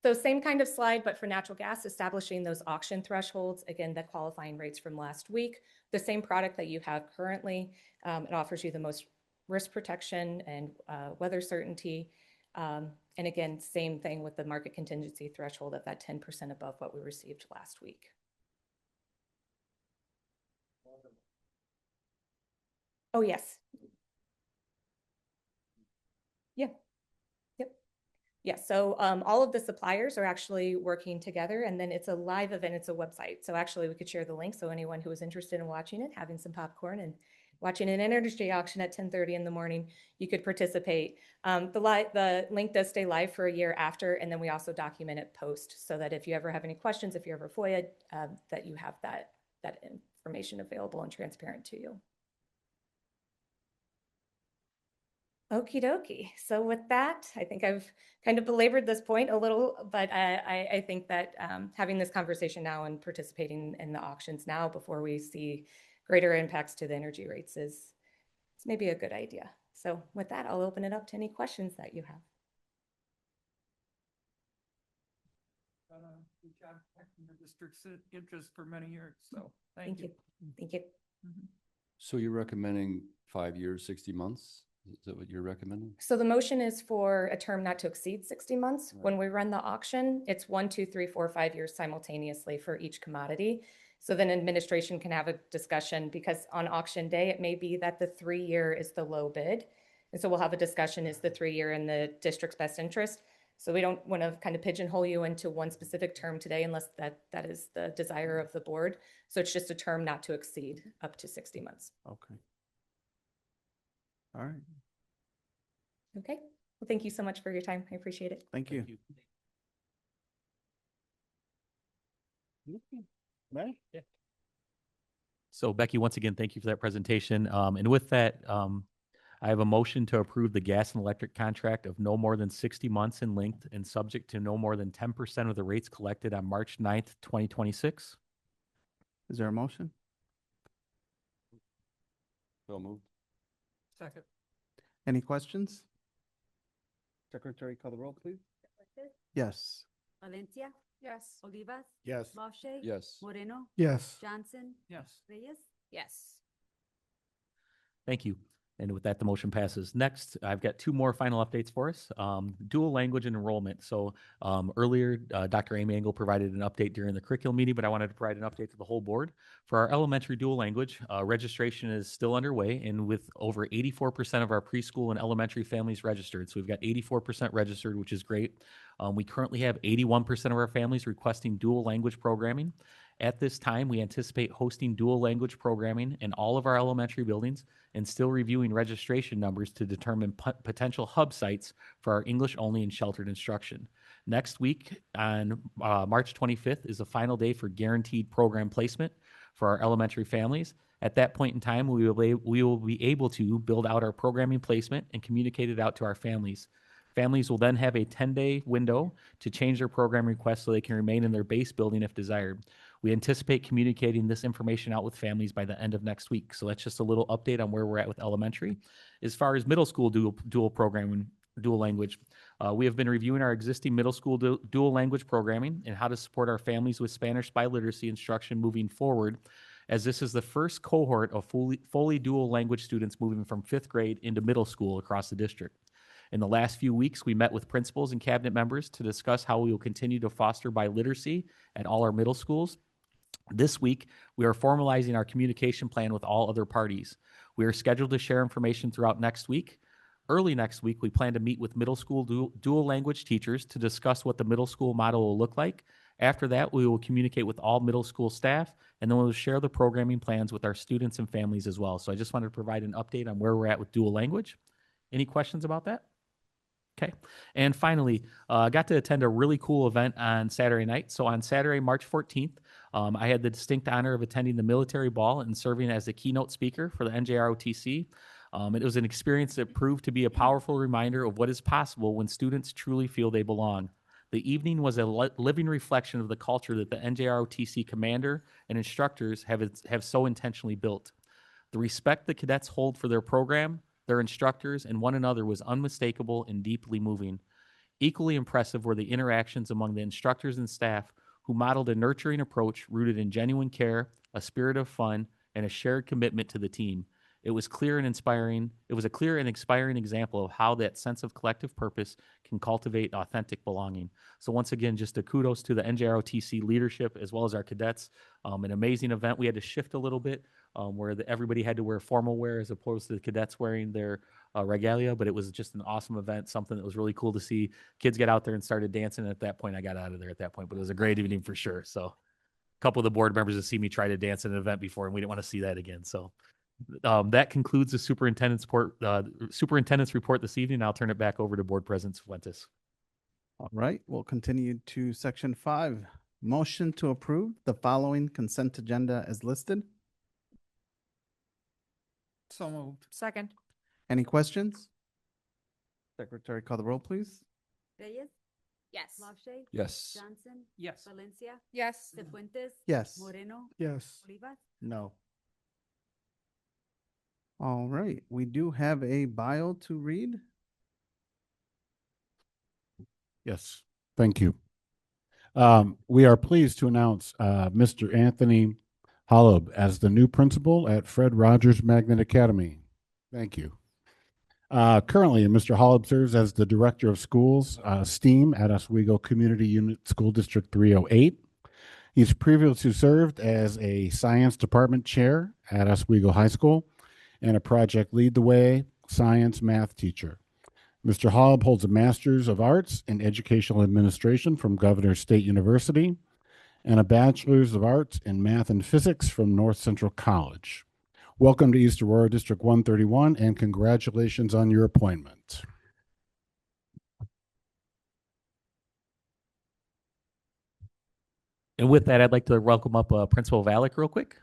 So same kind of slide, but for natural gas, establishing those auction thresholds, again, the qualifying rates from last week, the same product that you have currently. It offers you the most risk protection and weather certainty. And again, same thing with the market contingency threshold of that 10% above what we received last week. Oh, yes. Yeah. Yep. Yeah, so all of the suppliers are actually working together, and then it's a live event, it's a website. So actually we could share the link so anyone who is interested in watching it, having some popcorn and watching an energy auction at 10:30 in the morning, you could participate. The link does stay live for a year after, and then we also document it post so that if you ever have any questions, if you ever FOIA, that you have that information available and transparent to you. Okie dokie. So with that, I think I've kind of belabored this point a little, but I think that having this conversation now and participating in the auctions now before we see greater impacts to the energy rates is maybe a good idea. So with that, I'll open it up to any questions that you have. Good job protecting the district's interest for many years. So Thank you. Thank you. So you're recommending 5 years, 60 months? Is that what you're recommending? So the motion is for a term not to exceed 60 months. Right. When we run the auction, it's 1, 2, 3, 4, 5 years simultaneously for each commodity. So then administration can have a discussion because on auction day, it may be that the 3-year is the low bid. And so we'll have a discussion, is the 3-year in the district's best interest? So we don't want to kind of pigeonhole you into one specific term today unless that is the desire of the board. So it's just a term not to exceed up to 60 months. Okay. All right. Okay. Well, thank you so much for your time. I appreciate it. Thank you. Ready? Yeah. So Becky, once again, thank you for that presentation. And with that, I have a motion to approve the gas and electric contract of no more than 60 months in length and subject to no more than 10% of the rates collected on March 9th, 2026. Is there a motion? So moved. Second. Any questions? Secretary, call the roll, please. Yes. Valencia, Yes. Olivas, Yes. LaShay, Yes. Moreno, Yes. Johnson, Yes. Reyes. Yes. Thank you. And with that, the motion passes. Next, I've got two more final updates for us. Dual language and enrollment. So earlier, Dr. Amy Engel provided an update during the curriculum meeting, but I wanted to provide an update to the whole board. For our elementary dual language, registration is still underway, and with over 84% of our preschool and elementary families registered. So we've got 84% registered, which is great. We currently have 81% of our families requesting dual language programming. At this time, we anticipate hosting dual language programming in all of our elementary buildings and still reviewing registration numbers to determine potential hub sites for our English-only and sheltered instruction. Next week, on March 25th, is the final day for guaranteed program placement for our elementary families. At that point in time, we will be able to build out our programming placement and communicate it out to our families. Families will then have a 10-day window to change their program request so they can remain in their base building if desired. We anticipate communicating this information out with families by the end of next week. So that's just a little update on where we're at with elementary. As far as middle school dual programming, dual language, we have been reviewing our existing middle school dual language programming and how to support our families with Spanish biliteracy instruction moving forward, as this is the first cohort of fully dual language students moving from 5th grade into middle school across the district. In the last few weeks, we met with principals and cabinet members to discuss how we will continue to foster biliteracy at all our middle schools. This week, we are formalizing our communication plan with all other parties. We are scheduled to share information throughout next week. Early next week, we plan to meet with middle school dual language teachers to discuss what the middle school model will look like. After that, we will communicate with all middle school staff, and then we'll share the programming plans with our students and families as well. So I just wanted to provide an update on where we're at with dual language. Any questions about that? Okay. And finally, I got to attend a really cool event on Saturday night. So on Saturday, March 14th, I had the distinct honor of attending the military ball and serving as the keynote speaker for the NJROTC. It was an experience that proved to be a powerful reminder of what is possible when students truly feel they belong. The evening was a living reflection of the culture that the NJROTC commander and instructors have so intentionally built. The respect the cadets hold for their program, their instructors, and one another was unmistakable and deeply moving. Equally impressive were the interactions among the instructors and staff who modeled a nurturing approach rooted in genuine care, a spirit of fun, and a shared commitment to the team. It was a clear and inspiring example of how that sense of collective purpose can cultivate authentic belonging. So once again, just a kudos to the NJROTC leadership as well as our cadets. An amazing event. We had to shift a little bit where everybody had to wear formal wear as opposed to the cadets wearing their regalia, but it was just an awesome event, something that was really cool to see. Kids get out there and started dancing. And at that point, I got out of there at that point, but it was a great evening for sure. So a couple of the board members have seen me try to dance at an event before, and we didn't want to see that again. So that concludes the superintendent's report this evening. I'll turn it back over to Board President Fuentes. All right, we'll continue to section 5. Motion to approve the following consent agenda as listed. So moved. Second. Any questions? Secretary, call the roll, please. Reyes, Yes. LaShay, Yes. Johnson, Yes. Valencia, Yes. Cefuentes, Yes. Moreno, Yes. Olivas. No. All right, we do have a bio to read. Yes, thank you. We are pleased to announce Mr. Anthony Holub as the new principal at Fred Rogers Magnet Academy. Thank you. Currently, Mr. Holub serves as the Director of Schools, STEAM at Oswego Community Unit School District 308. He's previously served as a Science Department Chair at Oswego High School and a Project Lead the Way Science Math teacher. Mr. Holub holds a Master's of Arts in Educational Administration from Governor State University and a Bachelor's of Arts in Math and Physics from North Central College. Welcome to East Aurora District 131 and congratulations on your appointment. And with that, I'd like to welcome up Principal Valek real quick.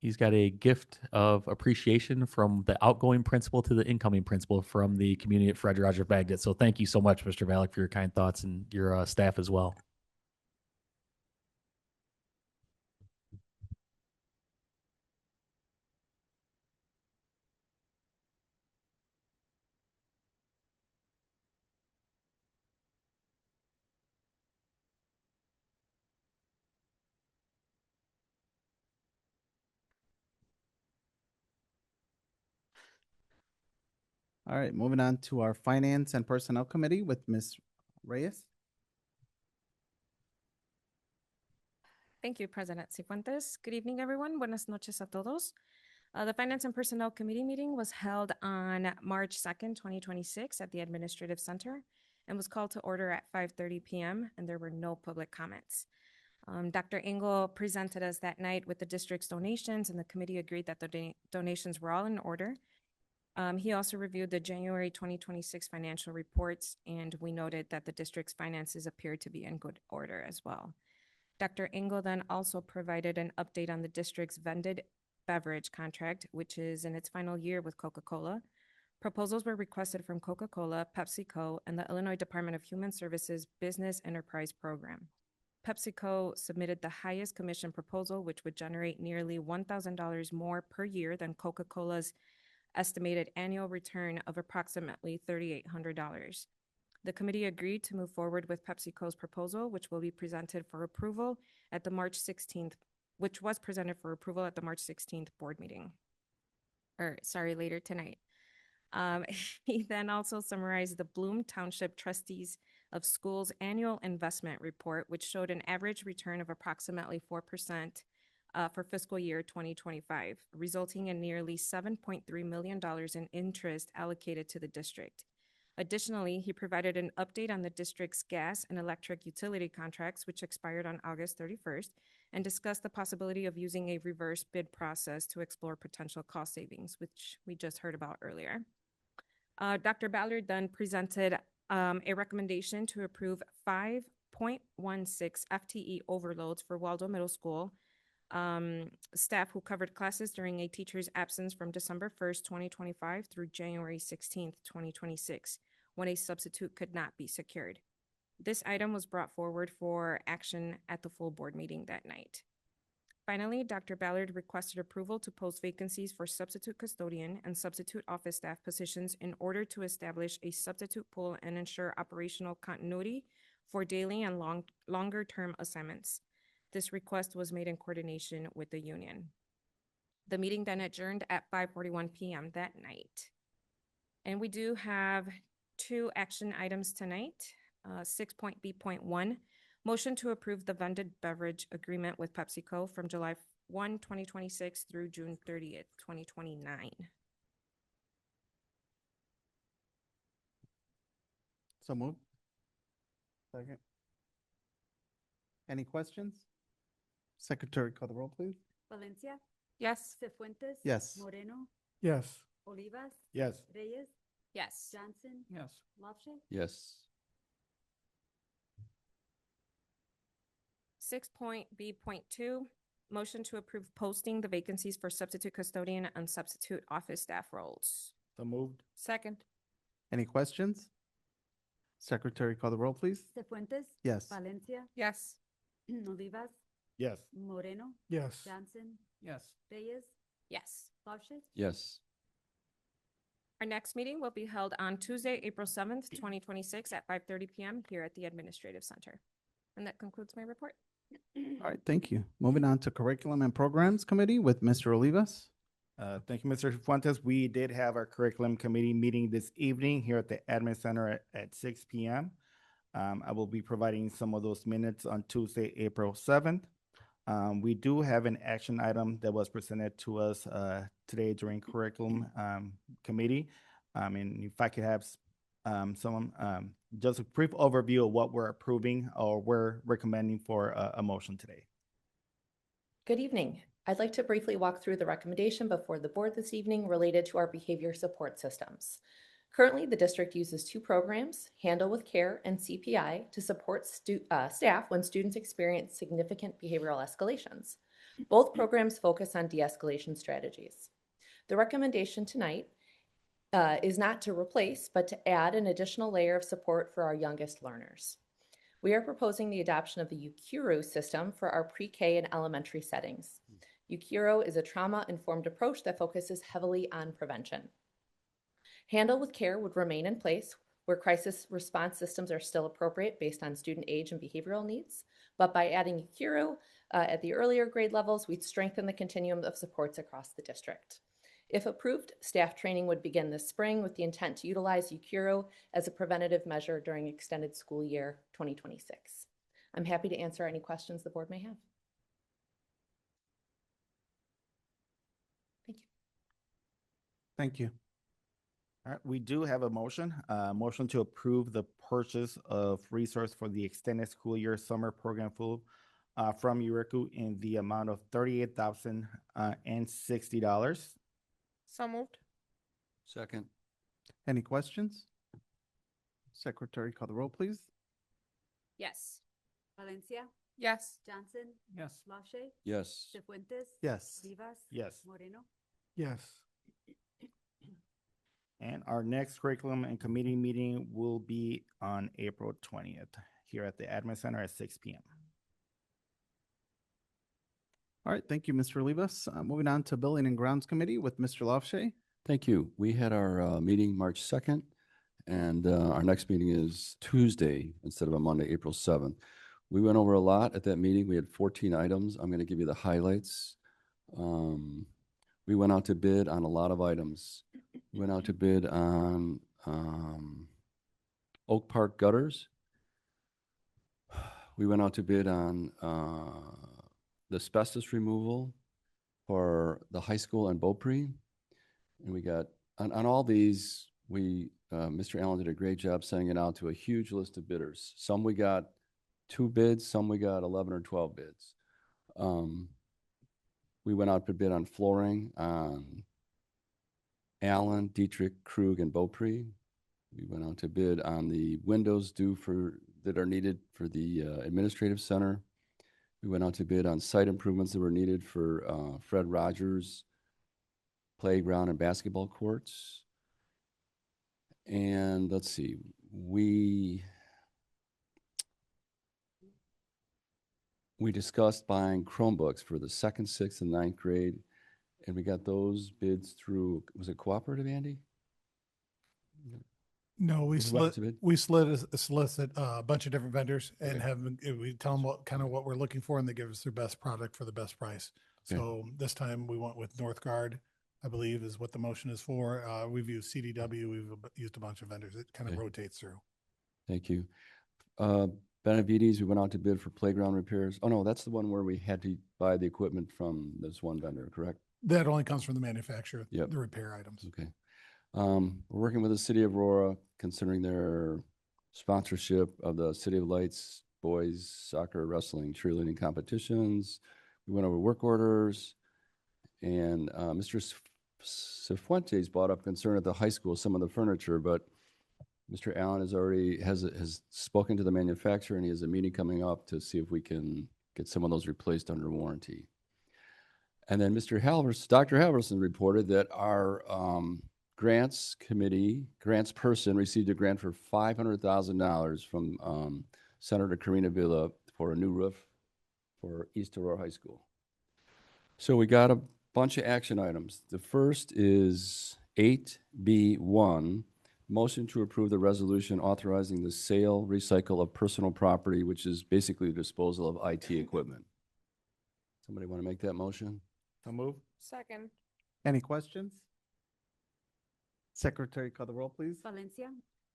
He's got a gift of appreciation from the outgoing principal to the incoming principal from the community at Fred Rogers Magnet. So thank you so much, Mr. Valek, for your kind thoughts and your staff as well. All right, moving on to our Finance and Personnel Committee with Ms. Reyes. Thank you, President Cifuentes. Good evening, everyone. Buenas noches a todos. The Finance and Personnel Committee meeting was held on March 2nd, 2026 at the Administrative Center and was called to order at 5:30 p.m. and there were no public comments. Dr. Engel presented us that night with the district's donations and the committee agreed that the donations were all in order. He also reviewed the January 2026 financial reports and we noted that the district's finances appeared to be in good order as well. Dr. Engel then also provided an update on the district's vended beverage contract, which is in its final year with Coca-Cola. Proposals were requested from Coca-Cola, PepsiCo, and the Illinois Department of Human Services Business Enterprise Program. PepsiCo submitted the highest commission proposal, which would generate nearly $1,000 more per year than Coca-Cola's estimated annual return of approximately $3,800. The committee agreed to move forward with PepsiCo's proposal, which will be presented for approval at the March 16th, which was presented for approval at the March 16th board meeting. Later tonight. He then also summarized the Bloom Township Trustees of Schools annual investment report, which showed an average return of approximately 4% for fiscal year 2025, resulting in nearly $7.3 million in interest allocated to the district. Additionally, he provided an update on the district's gas and electric utility contracts, which expired on August 31st, and discussed the possibility of using a reverse bid process to explore potential cost savings, which we just heard about earlier. Dr. Ballard then presented a recommendation to approve 5.16 FTE overloads for Waldo Middle School staff who covered classes during a teacher's absence from December 1st, 2025 through January 16th, 2026, when a substitute could not be secured. This item was brought forward for action at the full board meeting that night. Finally, Dr. Ballard requested approval to post vacancies for substitute custodian and substitute office staff positions in order to establish a substitute pool and ensure operational continuity for daily and longer-term assignments. This request was made in coordination with the union. The meeting then adjourned at 5:41 p.m. that night. And we do have two action items tonight. 6.B.1, motion to approve the vended beverage agreement with PepsiCo from July 1, 2026 through June 30th, 2029. So moved. Second. Any questions? Secretary, call the roll, please. Valencia, Yes. Cefuentes. Yes. Moreno, Yes. Olivas, Yes. Reyes, Yes. Johnson, Yes. Lache. Yes. 6.B.2, motion to approve posting the vacancies for substitute custodian and substitute office staff roles. So moved. Second. Any questions? Secretary, call the roll, please. Cefuentes. Yes. Valencia, Yes. Olivas, Yes. Moreno, Yes. Johnson, Yes. Reyes, Yes. Lache. Yes. Our next meeting will be held on Tuesday, April 7th, 2026 at 5:30 p.m. here at the Administrative Center. And that concludes my report. All right, thank you. Moving on to Curriculum and Programs Committee with Mr. Olivas. Thank you, Mr. Fuentes. We did have our curriculum committee meeting this evening here at the Admin Center at 6 p.m. I will be providing some of those minutes on Tuesday, April 7th. We do have an action item that was presented to us today during curriculum committee. And if I could have just a brief overview of what we're approving or we're recommending for a motion today. Good evening. I'd like to briefly walk through the recommendation before the board this evening related to our behavior support systems. Currently, the district uses two programs, Handle with Care and CPI, to support staff when students experience significant behavioral escalations. Both programs focus on de-escalation strategies. The recommendation tonight is not to replace, but to add an additional layer of support for our youngest learners. We are proposing the adoption of the UKURO system for our pre-K and elementary settings. UKURO is a trauma-informed approach that focuses heavily on prevention. Handle with Care would remain in place, where crisis response systems are still appropriate based on student age and behavioral needs. But by adding UKURO at the earlier grade levels, we'd strengthen the continuum of supports across the district. If approved, staff training would begin this spring with the intent to utilize UCURO as a preventative measure during extended school year 2026. I'm happy to answer any questions the board may have. Thank you. Thank you. All right, we do have a motion, motion to approve the purchase of resource for the extended school year summer program food from Uriku in the amount of $38,060. So moved. Second. Any questions? Secretary, call the roll, please. Yes. Valencia, Yes. Johnson, Yes. LaShay, Yes. Cefuentes. Yes. Rivas. Yes. Moreno. Yes. And our next curriculum and committee meeting will be on April 20th here at the Admin Center at 6 p.m. All right, thank you, Mr. Olivas. Moving on to Building and Grounds Committee with Mr. Lofshay. Thank you. We had our meeting March 2nd, and our next meeting is Tuesday instead of a Monday, April 7th. We went over a lot at that meeting. We had 14 items. I'm going to give you the highlights. We went out to bid on a lot of items. We went out to bid on Oak Park gutters. We went out to bid on the asbestos removal for the high school and Beaupre. And we got, on all these, Mr. Allen did a great job sending it out to a huge list of bidders. Some we got 2 bids, some we got 11 or 12 bids. We went out to bid on flooring on Allen, Dietrich, Krug, and Beaupre. We went out to bid on the windows that are needed for the administrative center. We went out to bid on site improvements that were needed for Fred Rogers playground and basketball courts. And let's see, we discussed buying Chromebooks for the 2nd, 6th, and 9th grade. And we got those bids through, was it cooperative, Andy? No, we Was it right to bid? solicit a bunch of different vendors and we tell them what we're looking for, and they give us their best product for the best price. Okay. So this time we went with Northgard, I believe is what the motion is for. We've used CDW, we've used a bunch of vendors. It kind of Okay. rotates through. Thank you. Benavides, we went out to bid for playground repairs. Oh, no, that's the one where we had to buy the equipment from this one vendor, correct? That only comes from the manufacturer, Yep. the repair items. Okay. We're working with the city of Aurora, considering their sponsorship of the City of Lights boys soccer, wrestling, cheerleading competitions. We went over work orders, and Mr. Cifuentes brought up concern at the high school, some of the furniture, but Mr. Allen has spoken to the manufacturer, and he has a meeting coming up to see if we can get some of those replaced under warranty. And then Dr. Halverson reported that our grants person received a grant for $500,000 from Senator Karina Villa for a new roof for East Aurora High School. So we got a bunch of action items. The first is 8B1, motion to approve the resolution authorizing the sale, recycle of personal property, which is basically the disposal of IT equipment. Somebody want to make that motion? So move. Second. Any questions? Secretary, call the roll, please. Valencia,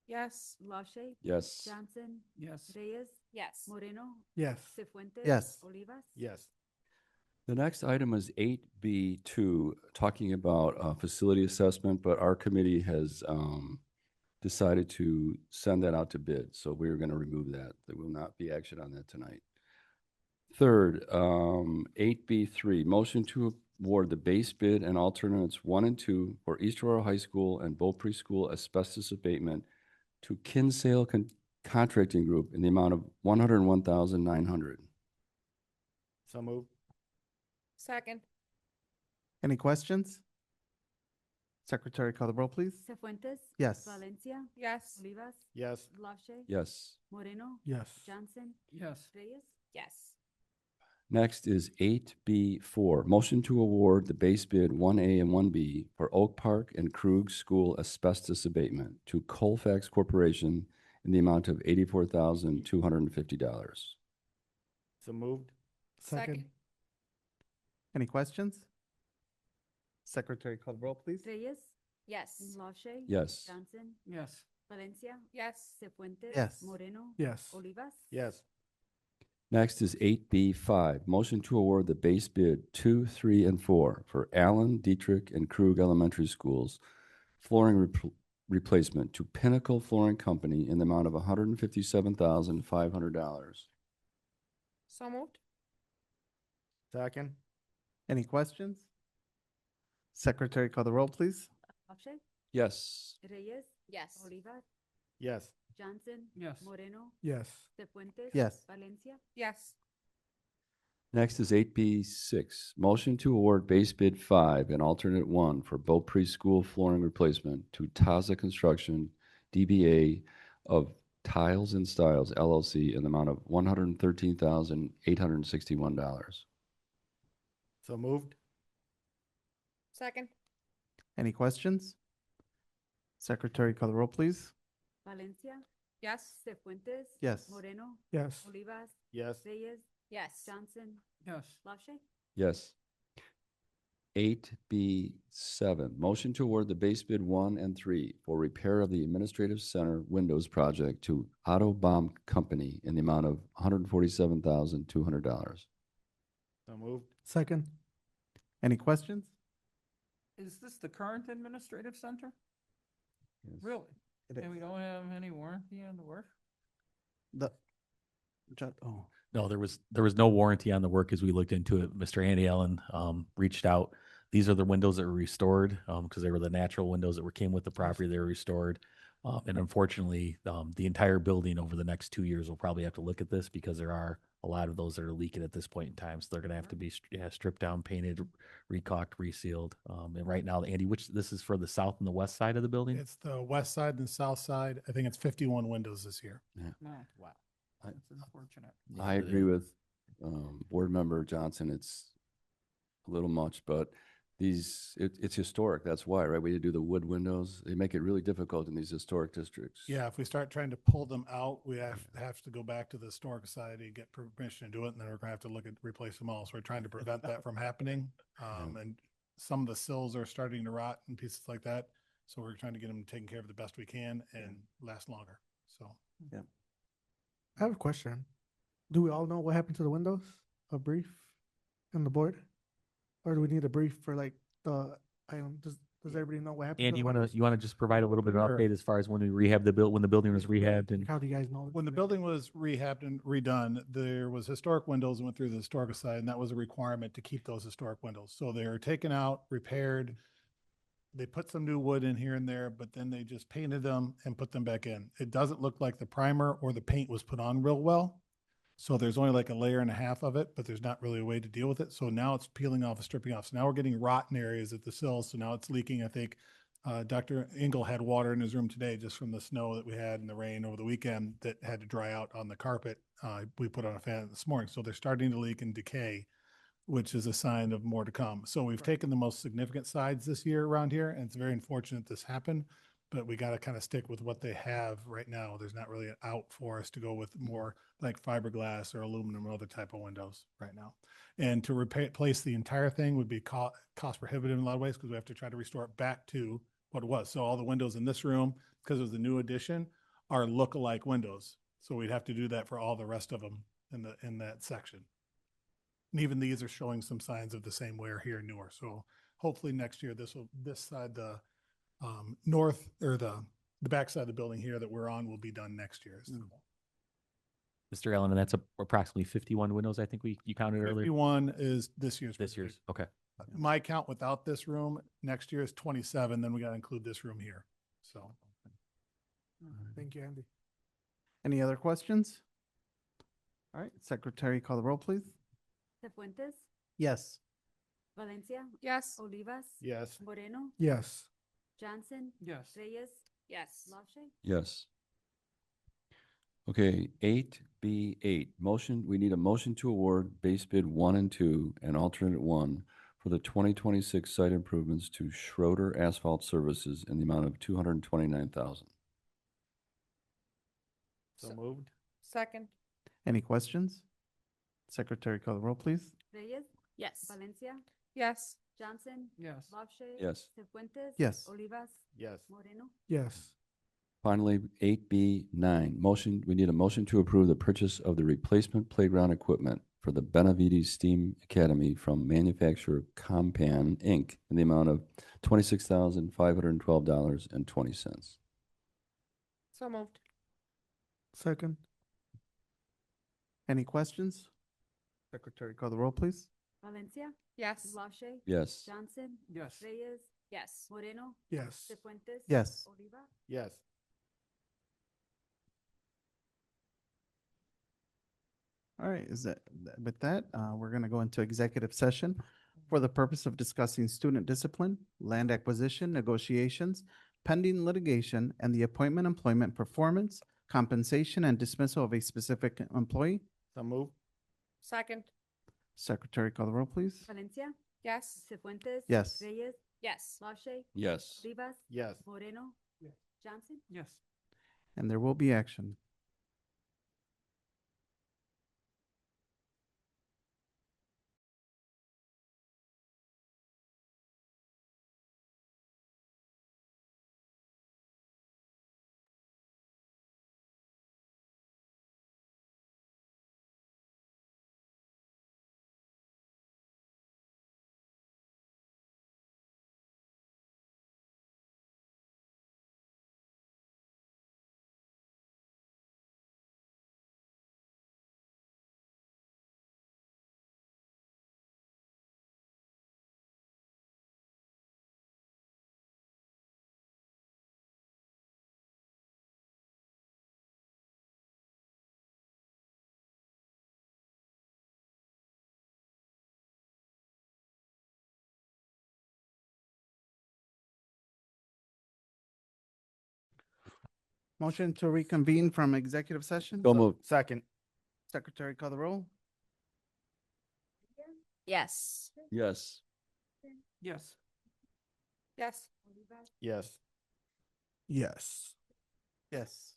Yes. LaShay, Yes. Johnson, Yes. Reyes, Yes. Moreno, Yes. Cefuentes. Yes. Olivas. Yes. The next item is 8B2, talking about facility assessment, but our committee has decided to send that out to bid. So we're going to remove that. There will not be action on that tonight. Third, 8B3, motion to award the base bid and alternates 1 and 2 for East Aurora High School and Beaupre School asbestos abatement to Kinsale Contracting Group in the amount of $101,900. So move. Second. Any questions? Secretary, call the roll, please. Cefuentes. Yes. Valencia, Yes. Olivas. Yes. LaShay. Yes. Moreno. Yes. Johnson. Yes. Reyes. Yes. Next is 8B4, motion to award the base bid 1A and 1B for Oak Park and Krug School asbestos abatement to Colfax Corporation in the amount of $84,250. So moved. Second. Any questions? Secretary call the roll, please. Reyes, Yes. LaShay. Yes. Johnson, Yes. Valencia, Yes. Cefuentes. Yes. Moreno. Yes. Olivas. Yes. Next is 8B5, motion to award the base bid 2, 3, and 4 for Allen, Dietrich, and Krug Elementary Schools flooring replacement to Pinnacle Flooring Company in the amount of $157,500. So moved. Second. Any questions? Secretary call the roll, please. LaShay, Yes. Reyes, Yes. Olivas, Yes. Johnson. Yes. Moreno, Yes. Cefuentes. Yes. Valencia. Yes. Next is 8B6, motion to award base bid 5 and alternate 1 for Bow Preschool flooring replacement to Taza Construction, DBA of Tiles and Styles LLC in the amount of $113,861. So moved. Second. Any questions? Secretary call the roll, please. Valencia, Yes. Cefuentes. Yes. Moreno, Yes. Olivas, Yes. Reyes, Yes. Johnson, Yes. LaShay. Yes. 8B7, motion to award the base bid 1 and 3 for repair of the Administrative Center Windows project to Autobomb Company in the amount of $147,200. So moved. Second. Any questions? Is this the current administrative center? Yes. Really? It And is. we don't have any warranty on the work? The, oh, No, there was no warranty on the work as we looked into it. Mr. Andy Allen reached out. These are the windows that were restored because they were the natural windows that came with the property. They were restored. And unfortunately, the entire building over the next 2 years will probably have to look at this because there are a lot of those that are leaking at this point in time. So they're going to have to be stripped down, painted, recaulked, resealed. And right now, Andy, this is for the south and the west side of the building? It's the west side and south side. I think it's 51 windows this year. No. Wow. I- That's unfortunate. I agree with Board Member Johnson. It's a little much, but it's historic. That's why, right? We do the wood windows. They make it really difficult in these historic districts. Yeah, if we start trying to pull them out, we have to go back to the Historic Society, get permission to do it, and then we're gonna have to look at replace them all. So we're trying to prevent that from happening. And some of the sills are starting to rot and pieces like that. So we're trying to get them taken care of the best we can and last longer. So. I have a question. Do we all know what happened to the windows? A brief on the board? Or do we need a brief for like the item? Does everybody know what happened? Andy, to the windows? you want to just provide a little bit of an Sure. update as far as when when the building was rehabbed and How do you guys know? When the building was rehabbed and redone, there was historic windows that went through the historic side, and that was a requirement to keep those historic windows. So they were taken out, repaired. They put some new wood in here and there, but then they just painted them and put them back in. It doesn't look like the primer or the paint was put on real well. So there's only like a layer and a half of it, but there's not really a way to deal with it. So now it's peeling off and stripping off. So now we're getting rotten areas at the sills. So now it's leaking. I think Dr. Engel had water in his room today just from the snow that we had and the rain over the weekend that had to dry out on the carpet. We put on a fan this morning. So they're starting to leak and decay, which is a sign of more to come. So we've taken the most significant sides this year around here, and it's very unfortunate this happened, but we got to kind of stick with what they have right now. There's not really an out for us to go with more like fiberglass or aluminum or other type of windows right now. And to replace the entire thing would be cost prohibitive in a lot of ways because we have to try to restore it back to what it was. So all the windows in this room, because it was a new addition, are look-alike windows. So we'd have to do that for all the rest of them in that section. And even these are showing some signs of the same wear here newer. So hopefully next year, this side, the north or the back side of the building here that we're on will be done next year. Mr. Allen, and that's approximately 51 windows, I think you counted earlier. 51 is this year's. This year's, okay. My count without this room next year is 27. Then we got to include this room here. So. Thank you, Andy. any other questions? All right, Secretary call the roll, please. Cefuentes, Yes. Valencia, Yes. Olivas, Yes. Moreno, Yes. Johnson, Yes. Reyes, Yes. LaShay. Yes. Okay, 8B8, we need a motion to award base bid 1 and 2 and alternate 1 for the 2026 site improvements to Schroeder Asphalt Services in the amount of $229,000. So moved. Second. Any questions? Secretary call the roll, please. Reyes, Yes. Valencia, Yes. Johnson. Yes. LaShay. Yes. Cefuentes. Yes. Olivas. Yes. Moreno. Yes. Finally, 8B9, we need a motion to approve the purchase of the replacement playground equipment for the Benavides STEAM Academy from manufacturer Compan, Inc. in the amount of $26,512.20. So moved. Second. Any questions? Secretary, call the roll, please. Valencia. Yes. LaShay. Yes. Johnson. Yes. Reyes. Yes. Moreno. Yes. Cefuentes. Yes. Oliva. Yes. All right, with that, we're going to go into executive session for the purpose of discussing student discipline, land acquisition, negotiations, pending litigation, and the appointment, employment, performance, compensation, and dismissal of a specific employee. So move. Second. Secretary, call the roll, please. Valencia. Yes. Cefuentes. Yes. Reyes. Yes. LaShay. Yes. Olivas. Yes. Moreno. Yes. Johnson. Yes. And there will be action. Motion to reconvene from executive session. So moved. Second. Secretary, call the roll. Yes. Yes. Yes. Yes. Yes. Yes. Yes.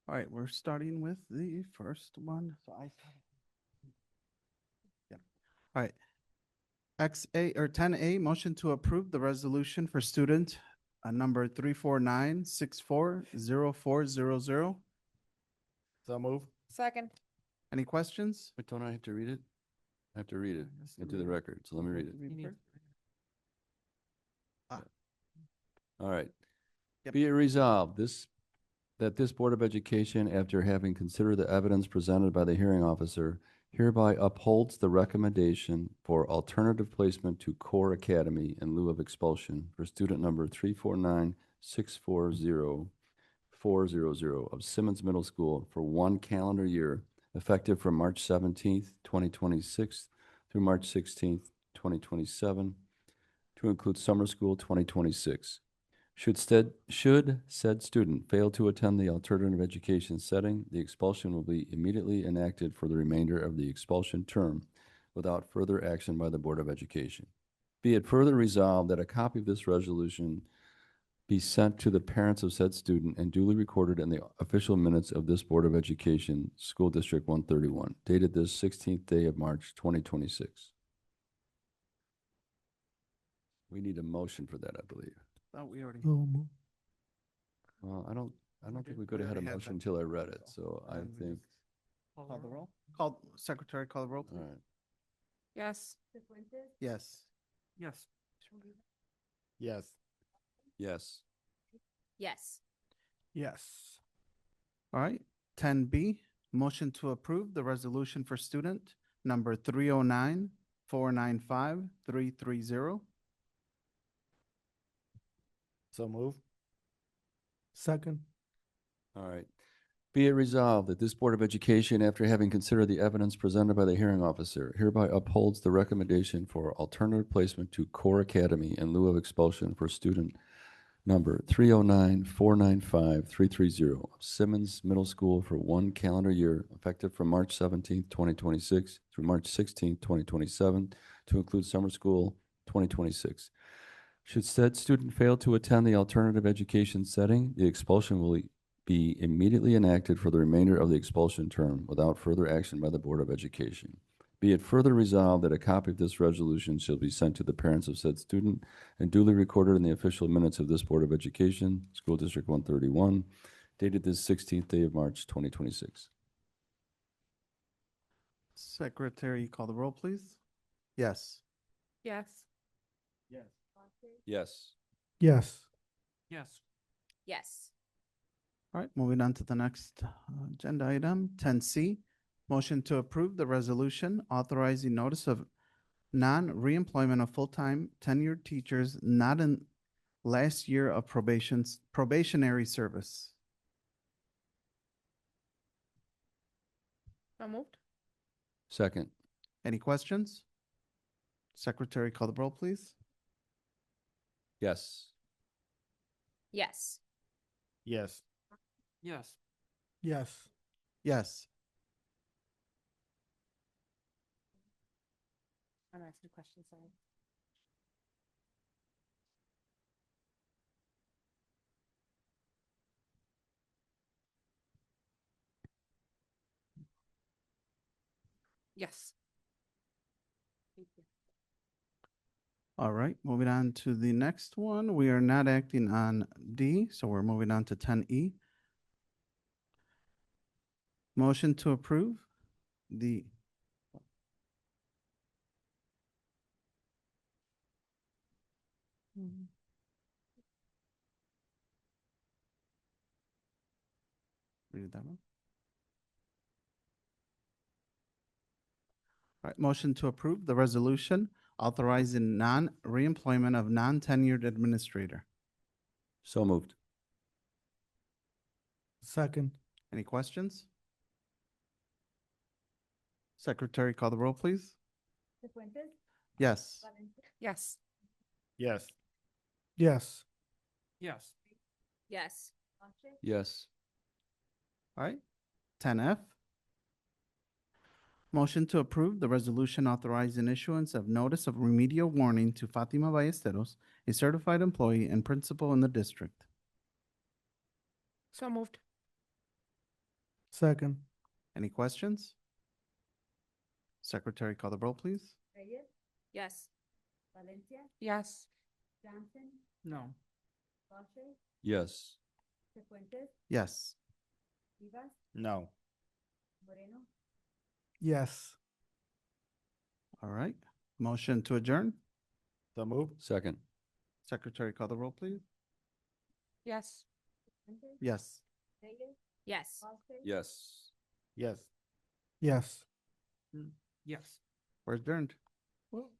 All right, we're starting with the first one. Yeah. All right. XA or 10A, motion to approve the resolution for student number 349640400. So move. Second. Any questions? But don't I have to read it? I have to read it into the record, so let me read it. All right. Yep. Be it resolved, that this Board of Education, after having considered the evidence presented by the hearing officer, hereby upholds the recommendation for alternative placement to Core Academy in lieu of expulsion for student number 349640400 of Simmons Middle School for 1 calendar year, effective from March 17th, 2026 through March 16th, 2027, to include summer school 2026. Should said student fail to attend the alternative education setting, the expulsion will be immediately enacted for the remainder of the expulsion term without further action by the Board of Education. Be it further resolved that a copy of this resolution be sent to the parents of said student and duly recorded in the official minutes of this Board of Education, School District 131, dated this 16th day of March, 2026. We need a motion for that, I believe. Thought we already. Well, I don't think we could have had a already had motion that. until I read it, so I And we think, Call the roll. Call, Secretary, call the roll, all please. right. Yes. Cefuentes. Yes. Yes. Yes. Yes. Yes. Yes. All right, 10B, motion to approve the resolution for student number 309495330. So move. Second. All right. Be it resolved that this Board of Education, after having considered the evidence presented by the hearing officer, hereby upholds the recommendation for alternative placement to Core Academy in lieu of expulsion for student number 309495330 of Simmons Middle School for 1 calendar year, effective from March 17th, 2026 through March 16th, 2027, to include summer school 2026. Should said student fail to attend the alternative education setting, the expulsion will be immediately enacted for the remainder of the expulsion term without further action by the Board of Education. Be it further resolved that a copy of this resolution shall be sent to the parents of said student and duly recorded in the official minutes of this Board of Education, School District 131, dated this 16th day of March, 2026. Secretary, call the roll, please. Yes. Yes. Yes. Yes. Yes. Yes. All right, moving on to the next agenda item, 10C. Motion to approve the resolution authorizing notice of non-reemployment of full-time tenured teachers not in last year of probationary service. So moved. Second. Any questions? Secretary, call the roll, please. Yes. Yes. Yes. Yes. Yes. Yes. I'm asking a question, sorry. Yes. Thank you. All right, moving on to the next one. We are not acting on D, so we're moving on to 10E. Motion to approve the read that one. All right, motion to approve the resolution authorizing non-reemployment of non-tenured administrator. So moved. Second. Any questions? Secretary, call the roll, please. Yes. Yes. Yes. Yes. Yes. Yes. Yes. All right, 10F. Motion to approve the resolution authorizing issuance of notice of remedial warning to Fatima Ballesteros, a certified employee and principal in the district. So moved. Second. Any questions? Secretary, call the roll, please. Yes. Yes. No. Yes. Yes. No. Yes. All right. Motion to adjourn. So move. Second. Secretary, call the roll, please. Yes. Yes. Yes. Yes. Yes. Yes. Yes. We're adjourned. Well,